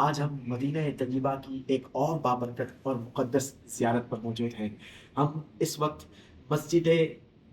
آج ہم مدینہ طیبہ کی ایک اور بابرکت اور مقدس زیارت پر موجود ہیں۔ ہم اس وقت مسجد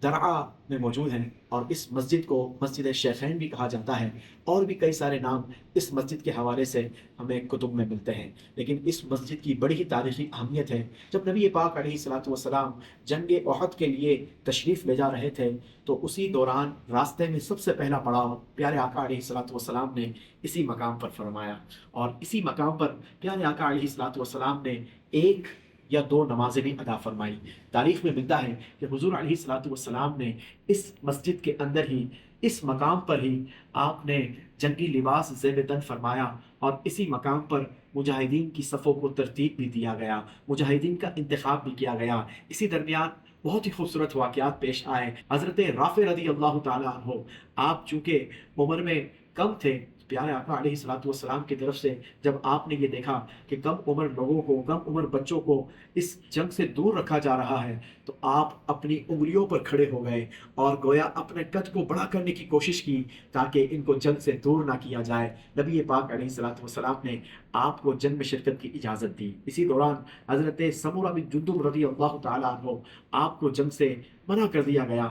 درعا میں موجود ہیں اور اس مسجد کو مسجد شیخین بھی کہا جاتا ہے، اور بھی کئی سارے نام اس مسجد کے حوالے سے ہمیں کتب میں ملتے ہیں، لیکن اس مسجد کی بڑی ہی تاریخی اہمیت ہے۔ جب نبی پاک علیہ الصلوۃ والسلام جنگ احد کے لیے تشریف لے جا رہے تھے تو اسی دوران راستے میں سب سے پہلا پڑاؤ پیارے آقا علیہ الصلوۃ والسلام نے اسی مقام پر فرمایا، اور اسی مقام پر پیارے آقا علیہ الصلوۃ والسلام نے 1 یا 2 نمازیں بھی ادا فرمائی۔ تاریخ میں ملتا ہے کہ حضور علیہ الصلوۃ والسلام نے اس مسجد کے اندر ہی، اس مقام پر ہی آپ نے جنگی لباس زیب تن فرمایا، اور اسی مقام پر مجاہدین کی صفوں کو ترتیب بھی دیا گیا، مجاہدین کا انتخاب بھی کیا گیا۔ اسی درمیان بہت ہی خوبصورت واقعات پیش آئے۔ حضرت رافع رضی اللہ تعالیٰ عنہ، آپ چونکہ عمر میں کم تھے، پیارے آقا علیہ الصلوۃ والسلام کی طرف سے جب آپ نے یہ دیکھا کہ کم عمر لوگوں کو، کم عمر بچوں کو اس جنگ سے دور رکھا جا رہا ہے، تو آپ اپنی انگلیوں پر کھڑے ہو گئے اور گویا اپنے قد کو بڑا کرنے کی کوشش کی تاکہ ان کو جنگ سے دور نہ کیا جائے۔ نبی پاک علیہ الصلوۃ والسلام نے آپ کو جنگ میں شرکت کی اجازت دی۔ اسی دوران حضرت سمرہ بن جندب رضی اللہ تعالیٰ عنہ، آپ کو جنگ سے منع کر دیا گیا۔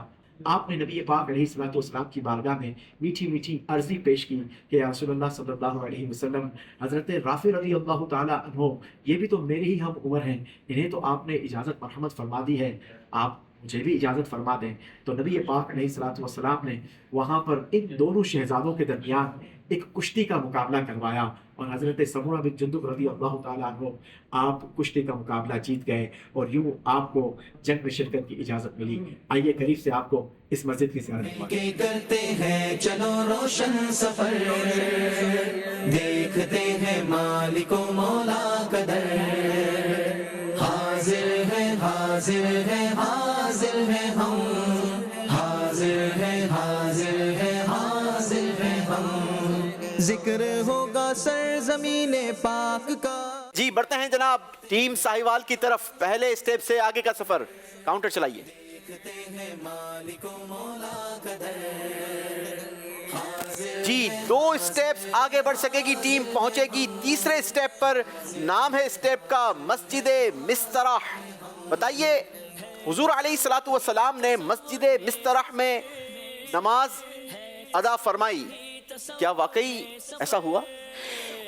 آپ نے نبی پاک علیہ الصلوۃ والسلام کی بارگاہ میں میٹھی میٹھی عرضی پیش کی کہ یا رسول اللہ صلی اللہ علیہ وسلم، حضرت رافع رضی اللہ تعالیٰ عنہ یہ بھی تو میرے ہی ہم عمر ہیں، انہیں تو آپ نے اجازت مرحمت فرما دی ہے، آپ مجھے بھی اجازت فرما دیں۔ تو نبی پاک علیہ الصلوۃ والسلام نے وہاں پر ان دونوں شہزادوں کے درمیان ایک کشتی کا مقابلہ کروایا، اور حضرت سمرہ بن جندب رضی اللہ تعالیٰ عنہ آپ کشتی کا مقابلہ جیت گئے، اور یوں آپ کو جنگ میں شرکت کی اجازت ملی۔ آئیے قریب سے آپ کو اس مسجد کی زیارت کے کرتے ہیں چلو روشن سفر، دیکھتے ہیں مالک و مولا کا در، حاضر ہے حاضر ہے حاضر ہے ہم، حاضر ہے حاضر ہے حاضر ہے ہم، ذکر ہوگا سرزمین پاک کا۔ جی بڑھتے ہیں جناب ٹیم ساہیوال کی طرف، پہلے اسٹیپ سے آگے کا سفر، کاؤنٹر چلائیے۔ جی 2 اسٹیپس آگے بڑھ سکے گی ٹیم، پہنچے گی تیسرے اسٹیپ پر۔ نام ہے اسٹیپ کا مسجد مستراح۔ بتائیے حضور علیہ الصلوۃ والسلام نے مسجد مستراح میں نماز ادا فرمائی، کیا واقعی ایسا ہوا؟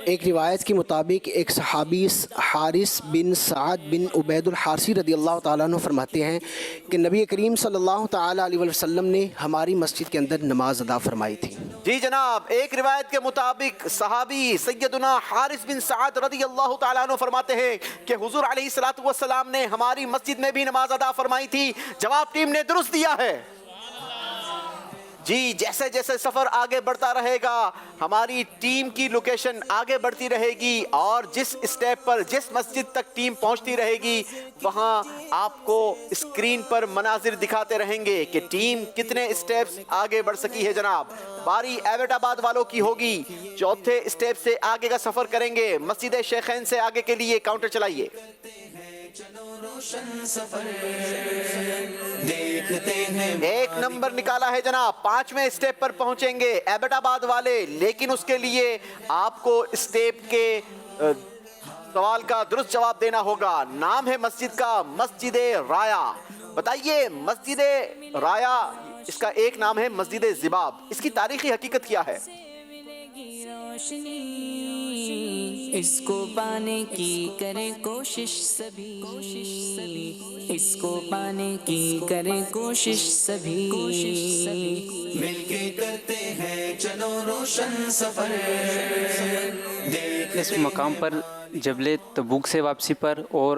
ایک روایت کے مطابق ایک صحابی حارث بن سعد بن عبید الحارثی رضی اللہ تعالیٰ عنہ فرماتے ہیں کہ نبی کریم صلی اللہ تعالیٰ علیہ وسلم نے ہماری مسجد کے اندر نماز ادا فرمائی تھی۔ جی جناب، ایک روایت کے مطابق صحابی سیدنا حارث بن سعد رضی اللہ تعالیٰ عنہ فرماتے ہیں کہ حضور علیہ الصلوۃ والسلام نے ہماری مسجد میں بھی نماز ادا فرمائی تھی۔ جواب ٹیم نے درست دیا ہے۔ جی جیسے جیسے سفر آگے بڑھتا رہے گا، ہماری ٹیم کی لوکیشن آگے بڑھتی رہے گی، اور جس اسٹیپ پر، جس مسجد تک ٹیم پہنچتی رہے گی، وہاں آپ کو اسکرین پر مناظر دکھاتے رہیں گے کہ ٹیم کتنے اسٹیپس آگے بڑھ سکی ہے۔ جناب باری ایبٹ آباد والوں کی ہوگی، 4تھے اسٹیپ سے آگے کا سفر کریں گے۔ مسجد شیخین سے آگے کے لیے کاؤنٹر چلائیے۔ ایک نمبر نکالا ہے جناب، 5ویں اسٹیپ پر پہنچیں گے ایبٹ آباد والے، لیکن اس کے لیے آپ کو اسٹیپ کے سوال کا درست جواب دینا ہوگا۔ نام ہے مسجد کا مسجد رایا۔ بتائیے مسجد رایا، اس کا ایک نام ہے مسجد زباب، اس کی تاریخی حقیقت کیا ہے؟ اس کو پانے کی کرے کوشش سبھی، اس کو پانے کی کرے کوشش سبھی، مل کے کرتے ہیں چلو روشن سفر۔ اس مقام پر جبل تبوک سے واپسی پر اور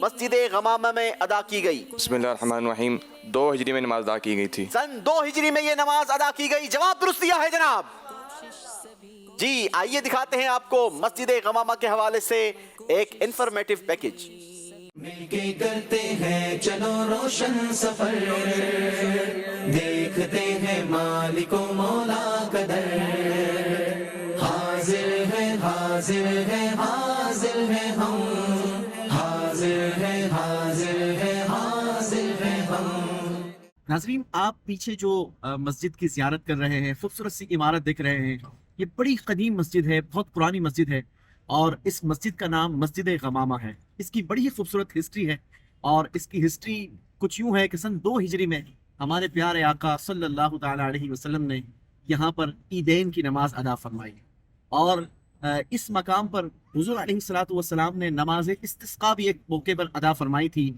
مسجد غمامہ میں ادا کی گئی؟ بسم اللہ الرحمن الرحیم 2 ہجری میں نماز ادا کی گئی تھی. سن 2 ہجری میں یہ نماز ادا کی گئی. جواب درست دیا ہے جناب. جی آئیے دکھاتے ہیں آپ کو مسجد غمامہ کے حوالے سے ایک انفارمیٹیو پیکج. مل کے کرتے ہیں چلو روشن سفر، دیکھتے ہیں مالک و مولا کا در، حاضر ہے حاضر ہے حاضر ہے ہم، حاضر ہے حاضر ہے حاضر ہے ہم. ناظرین آپ پیچھے جو مسجد کی زیارت کر رہے ہیں، خوبصورت سی عمارت دیکھ رہے ہیں، یہ بڑی قدیم مسجد ہے، بہت پرانی مسجد ہے، اور اس مسجد کا نام مسجد غمامہ ہے. اس کی بڑی ہی خوبصورت ہسٹری ہے، اور اس کی ہسٹری کچھ یوں ہے کہ سن 2 ہجری میں ہمارے پیارے آقا صلی اللہ تعالیٰ علیہ وسلم نے یہاں پر عیدین کی نماز ادا فرمائی، اور اس مقام پر حضور علیہ الصلوۃ والسلام نے نماز استسقاء بھی ایک موقع پر ادا فرمائی تھی.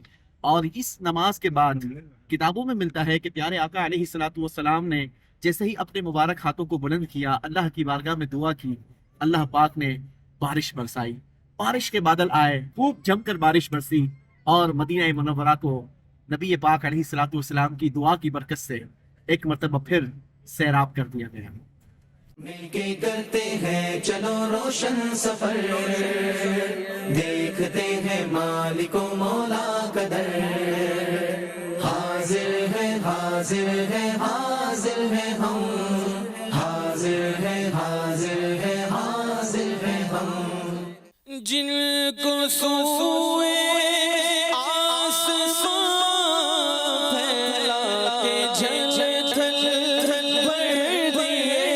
اور اس نماز کے بعد کتابوں میں ملتا ہے کہ پیارے آقا علیہ الصلوۃ والسلام نے جیسے ہی اپنے مبارک ہاتھوں کو بلند کیا، اللہ کی بارگاہ میں دعا کی، اللہ پاک نے بارش برسائی، بارش کے بادل آئے، خوب جم کر بارش برسی، اور مدینہ منورہ کو نبی پاک علیہ الصلوۃ والسلام کی دعا کی برکت سے ایک مرتبہ پھر سیراب کر دیا گیا. مل کے کرتے ہیں چلو روشن سفر، دیکھتے ہیں مالک و مولا کا در، حاضر ہے حاضر ہے حاضر ہے ہم، حاضر ہے حاضر ہے حاضر ہے ہم. جن کو سوئے آسمان پھیلا کے جھل تھل بھر دیے،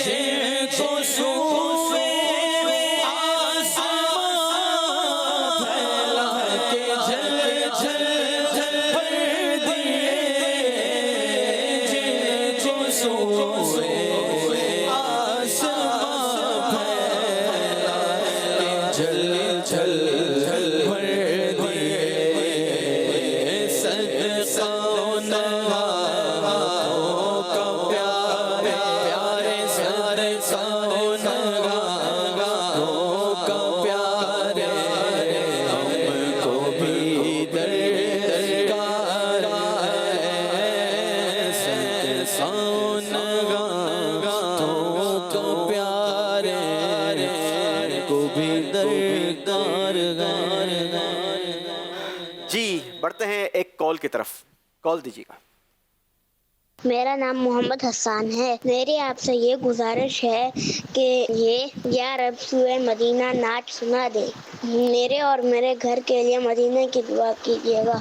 جن کو سوئے آسمان پھیلا کے جھل بھر دیے، جن کو سوئے جی بڑھتے ہیں ایک کال کی طرف. کال دیجیے گا. میرا نام محمد حسان ہے. میری آپ سے یہ گزارش ہے کہ یہ یا رب سوئے مدینہ نعت سنا دے. میرے اور میرے گھر کے لیے مدینہ کی دعا کیجیے گا.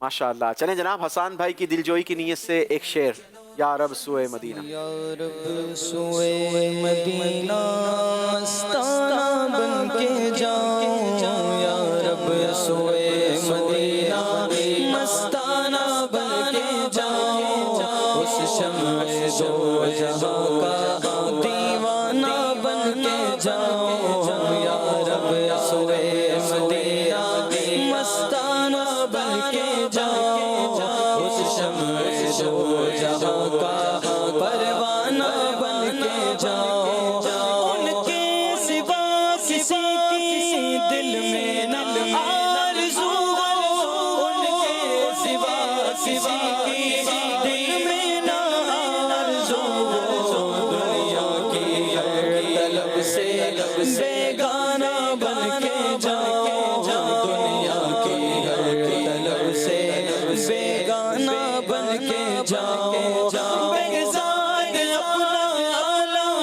ماشاء اللہ. چلیں جناب حسان بھائی کی دلجوئی کی نیت سے ایک شعر. یا رب سوئے مدینہ. یا رب سوئے مدینہ مستانہ بن کے جاؤں، یا رب سوئے مدینہ مستانہ بن کے جاؤں، اس شمع دو جہاں کا دیوانہ بن کے جاؤں، یا رب سوئے مدینہ مستانہ بن کے جاؤں، اس شمع دو جہاں کا پروانہ بن کے جاؤں. ان کے سوا کسی کی دل میں نہ آرزو، ان کے سوا کسی کی دل میں نہ آرزو، دنیا کی ہر طلب سے بیگانہ بن کے جاؤ، دنیا کی ہر طلب سے بیگانہ بن کے جاؤ. بغضاد اپنا عالم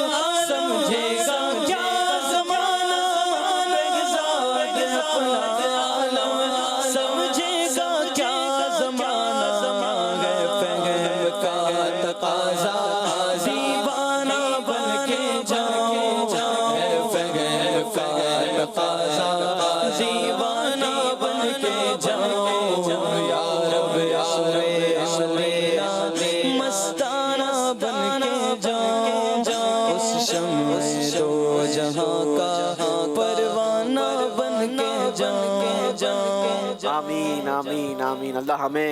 سمجھے گا کیا زمانہ، بغضاد اپنا عالم سمجھے گا کیا زمانہ، ہے فہم کا تقاضا دیوانہ بن کے جاؤ، ہے فہم کا تقاضا دیوانہ بن کے جاؤ. یا رب سوئے مستانہ بن کے جاؤ، اس شمع دو جہاں کا پروانہ بن کے جاؤ. آمین آمین آمین. اللہ ہمیں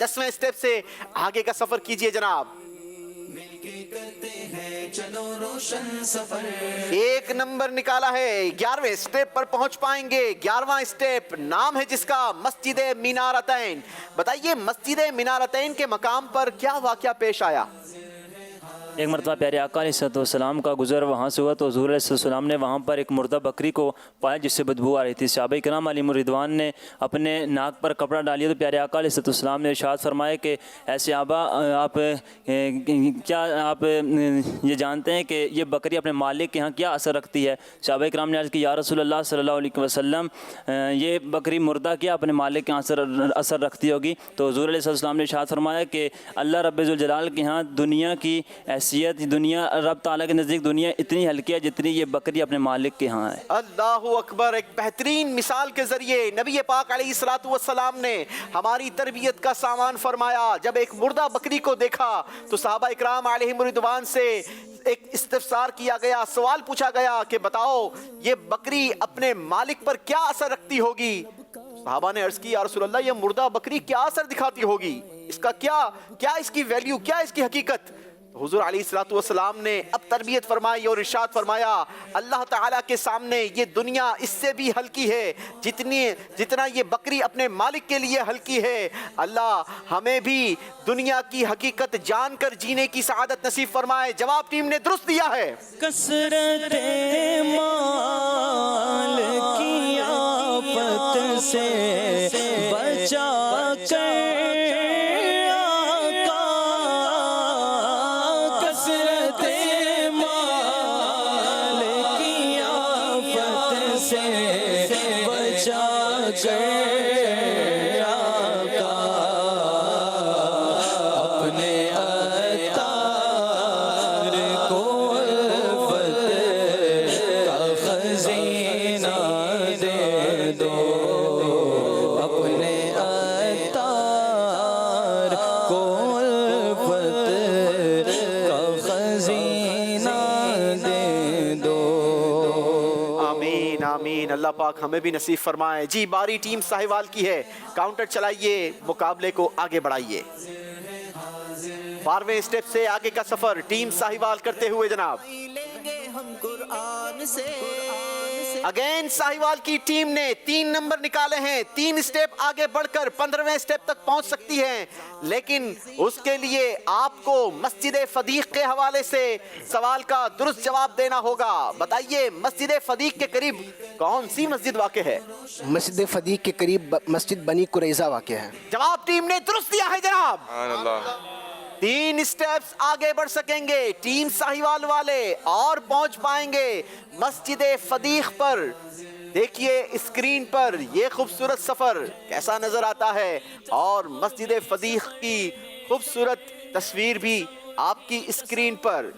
10ویں اسٹیپ سے آگے کا سفر کیجئے جناب. ایک نمبر نکالا ہے. 11ویں اسٹیپ پر پہنچ پائیں گے. 11واں اسٹیپ نام ہے جس کا مسجد مینارتین. بتائیے مسجد مینارتین کے مقام پر کیا واقعہ پیش آیا؟ ایک مرتبہ پیارے آقا علیہ السلام کا گزر وہاں سے ہوا تو حضور علیہ السلام نے وہاں پر ایک مردہ بکری کو پایا جس سے بدبو آ رہی تھی. صحابہ کرام علیہم الرضوان نے اپنے ناک پر کپڑا ڈالیا تو پیارے آقا علیہ السلام نے ارشاد فرمایا کہ اے صحابہ آپ یہ جانتے ہیں کہ یہ بکری اپنے مالک کے ہاں کیا اثر رکھتی ہے؟ صحابہ کرام نے عرض کی یا رسول اللہ صلی اللہ علیہ وسلم یہ بکری مردہ کیا اپنے مالک کے ہاں اثر رکھتی ہوگی؟ تو حضور علیہ السلام نے ارشاد فرمایا کہ اللہ رب ذوالجلال کے ہاں دنیا کی دنیا رب تعالیٰ کے نزدیک دنیا اتنی ہلکی ہے جتنی یہ بکری اپنے مالک کے ہاں ہے. اللہ اکبر. ایک بہترین مثال کے ذریعے نبی پاک علیہ السلام نے ہماری تربیت کا سامان فرمایا. جب ایک مردہ بکری کو دیکھا تو صحابہ اکرام علیہم الرضوان سے ایک استفسار کیا گیا, سوال پوچھا گیا کہ بتاؤ یہ بکری اپنے مالک پر کیا اثر رکھتی ہوگی؟ صحابہ نے عرض کی یا رسول اللہ یہ مردہ بکری کیا اثر دکھاتی ہوگی؟ اس کا کیا اس کی ویلیو, کیا اس کی حقیقت؟ حضور علیہ السلام نے اب تربیت فرمائی اور ارشاد فرمایا اللہ تعالیٰ کے سامنے یہ دنیا اس سے بھی ہلکی ہے جتنا یہ بکری اپنے مالک کے لیے ہلکی ہے. اللہ ہمیں بھی دنیا کی حقیقت جان کر جینے کی سعادت نصیب فرمائے. جواب ٹیم نے درست دیا ہے. کثرت مال کی آفت سے بچا کر اللہ پاک ہمیں بھی نصیب فرمائے. جی باری ٹیم ساہیوال کی ہے. کاؤنٹر چلائیے, مقابلے کو آگے بڑھائیے. 12ویں اسٹیپ سے آگے کا سفر ٹیم ساہیوال کرتے ہوئے جناب. اگین ساہیوال کی ٹیم نے 3 نمبر نکالے ہیں. 3 اسٹیپ آگے بڑھ کر 15ویں اسٹیپ تک پہنچ سکتی ہیں, لیکن اس کے لیے آپ کو مسجد فدیق کے حوالے سے سوال کا درست جواب دینا ہوگا. بتائیے مسجد فدیق کے قریب کون سی مسجد واقع ہے؟ مسجد فدیق کے قریب مسجد بنی قریظہ واقع ہے. جواب ٹیم نے درست دیا ہے جناب. 3 اسٹیپس آگے بڑھ سکیں گے ٹیم ساہیوال والے اور پہنچ پائیں گے مسجد فدیق پر. دیکھیے اسکرین پر یہ خوبصورت سفر کیسا نظر آتا ہے اور مسجد فدیق کی خوبصورت تصویر بھی آپ کی اسکرین پر.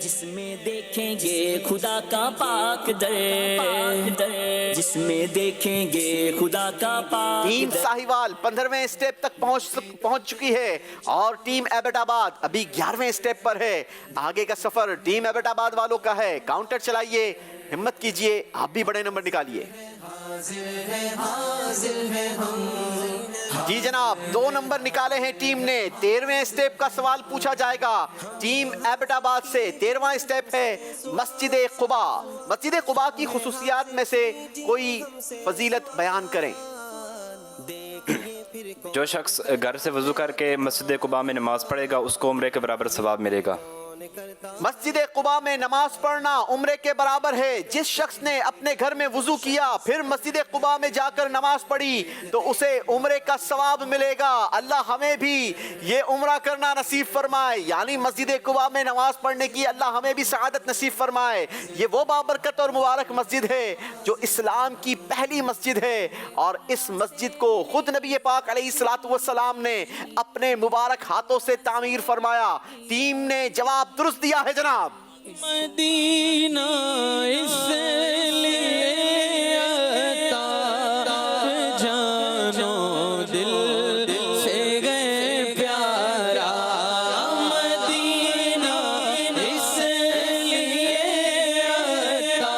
جس میں دیکھیں گے خدا کا پاک در, جس میں دیکھیں گے خدا کا پاک. ٹیم ساہیوال 15ویں اسٹیپ تک پہنچ چکی ہے اور ٹیم ایبٹ آباد ابھی 11ویں اسٹیپ پر ہے. آگے کا سفر ٹیم ایبٹ آباد والوں کا ہے. کاؤنٹر چلائیے, ہمت کیجئے, آپ بھی بڑے نمبر نکالیے. جی جناب 2 نمبر نکالے ہیں ٹیم نے. 13ویں اسٹیپ کا سوال پوچھا جائے گا ٹیم ایبٹ آباد سے. 13واں اسٹیپ ہے مسجد قباء. مسجد قباء کی خصوصیات میں سے کوئی فضیلت بیان کریں. جو شخص گھر سے وضو کر کے مسجد قباء میں نماز پڑھے گا اس کو عمرے کے برابر ثواب ملے گا. مسجد قباء میں نماز پڑھنا عمرے کے برابر ہے. جس شخص نے اپنے گھر میں وضو کیا پھر مسجد قباء میں جا کر نماز پڑھی تو اسے عمرے کا ثواب ملے گا. اللہ ہمیں بھی یہ عمرہ کرنا نصیب فرمائے, یعنی مسجد قباء میں نماز پڑھنے کی اللہ ہمیں بھی سعادت نصیب فرمائے. یہ وہ بابرکت اور مبارک مسجد ہے جو اسلام کی پہلی مسجد ہے اور اس مسجد کو خود نبی پاک علیہ السلام نے اپنے مبارک ہاتھوں سے تعمیر فرمایا. ٹیم نے جواب درست دیا ہے جناب. مدینہ اس لیے عطا جانو دل سے گئے پیارا. مدینہ اس لیے عطا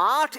8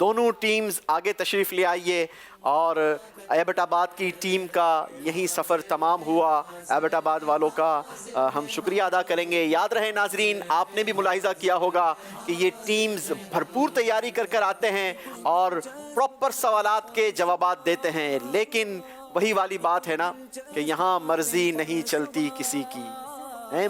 دونوں ٹیمز آگے تشریف لے آئیے. اور ایبٹ آباد کی ٹیم کا یہی سفر تمام ہوا. ایبٹ آباد والوں کا ہم شکریہ ادا کریں گے. یاد رہے ناظرین، آپ نے بھی ملاحظہ کیا ہوگا کہ یہ ٹیمز بھرپور تیاری کر کر آتے ہیں اور پراپر سوالات کے جوابات دیتے ہیں، لیکن وہی والی بات ہے نا کہ یہاں مرضی نہیں چلتی کسی کی،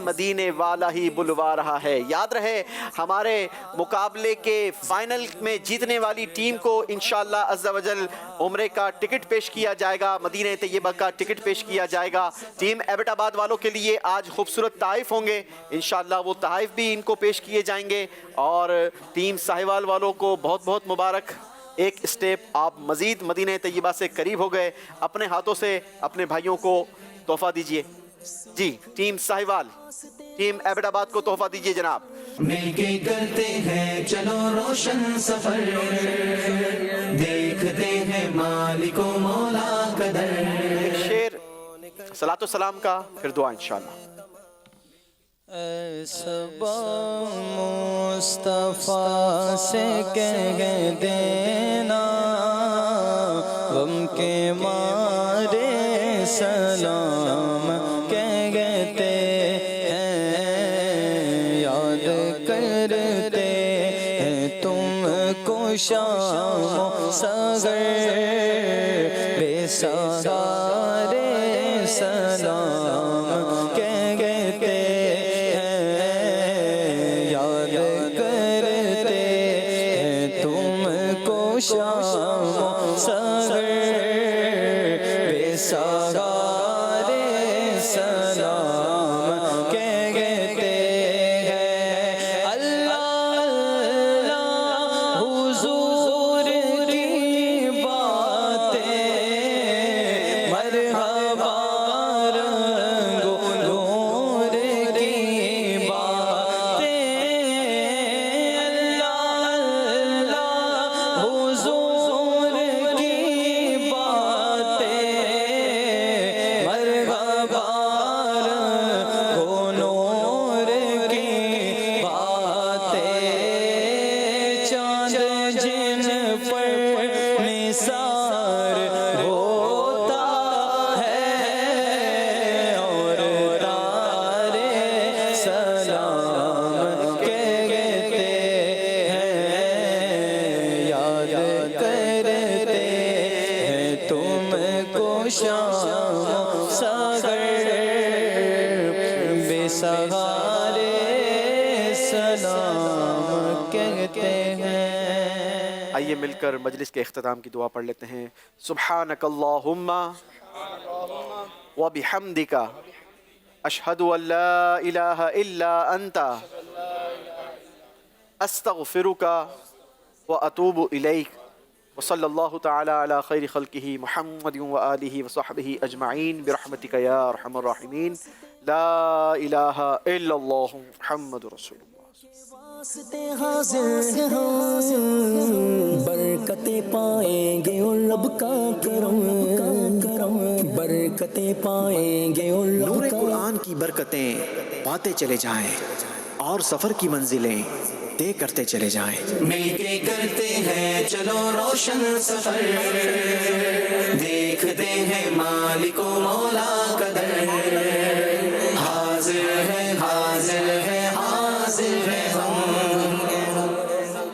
مدینے والا ہی بلوا رہا ہے. یاد رہے ہمارے مقابلے کے فائنل میں جیتنے والی ٹیم کو انشاءاللہ عز و جل عمرے کا ٹکٹ پیش کیا جائے گا، مدینہ طیبہ کا ٹکٹ پیش کیا جائے گا. ٹیم ایبٹ آباد والوں کے لیے آج خوبصورت تحائف ہوں گے، انشاءاللہ وہ تحائف بھی ان کو پیش کیے جائیں گے. اور ٹیم ساہیوال والوں کو بہت بہت مبارک، ایک اسٹیپ آپ مزید مدینہ طیبہ سے قریب ہو گئے. اپنے ہاتھوں سے اپنے بھائیوں کو تحفہ دیجئے. جی ٹیم ساہیوال، ٹیم ایبٹ آباد کو تحفہ دیجئے جناب. مل کے کرتے ہیں چلو روشن سفر، دیکھتے ہیں مالک و مولا کا در. شعر صلاۃ و سلام کا پھر دعا انشاءاللہ. اے صبا مصطفیٰ سے کہہ دینا، غم کے مارے سلام کہتے ہیں، یاد کرتے ہیں تم کو شام و سحر، بے سہارے سلام کہتے ہیں، یاد کرتے ہیں تم کو شام و سحر، بے سہارے سلام کہتے ہیں. اللہ اللہ حضور کی باتیں، مرحبا رنگ و نور کی باتیں. اللہ اللہ حضور کی باتیں، مرحبا رنگ و نور کی باتیں. چاند جن پر نثار ہوتا ہے اور تارے سلام کہتے ہیں، یاد کرتے ہیں تم کو شام و سحر، بے سہارے سلام کہتے ہیں. آئیے مل کر مجلس کے اختتام کی دعا پڑھ لیتے ہیں. سبحانک اللہم و بحمدک، اشہد ان لا الہ الا انت، استغفرک و اتوب الیک. وصلی اللہ تعالی علی خیر خلقہ محمد و آلہ و صحبہ اجمعین برحمتک یا ارحم الراحمین. لا الہ الا اللہ محمد رسول اللہ. واسطے حاضر ہیں ہم، برکتیں پائیں گے اور رب کا کرم، برکتیں پائیں گے اور رب نور کا قرآن کی برکتیں پاتے چلے جائیں اور سفر کی منزلیں طے کرتے چلے جائیں. مل کے کرتے ہیں چلو روشن سفر، دیکھتے ہیں مالک و مولا کا در.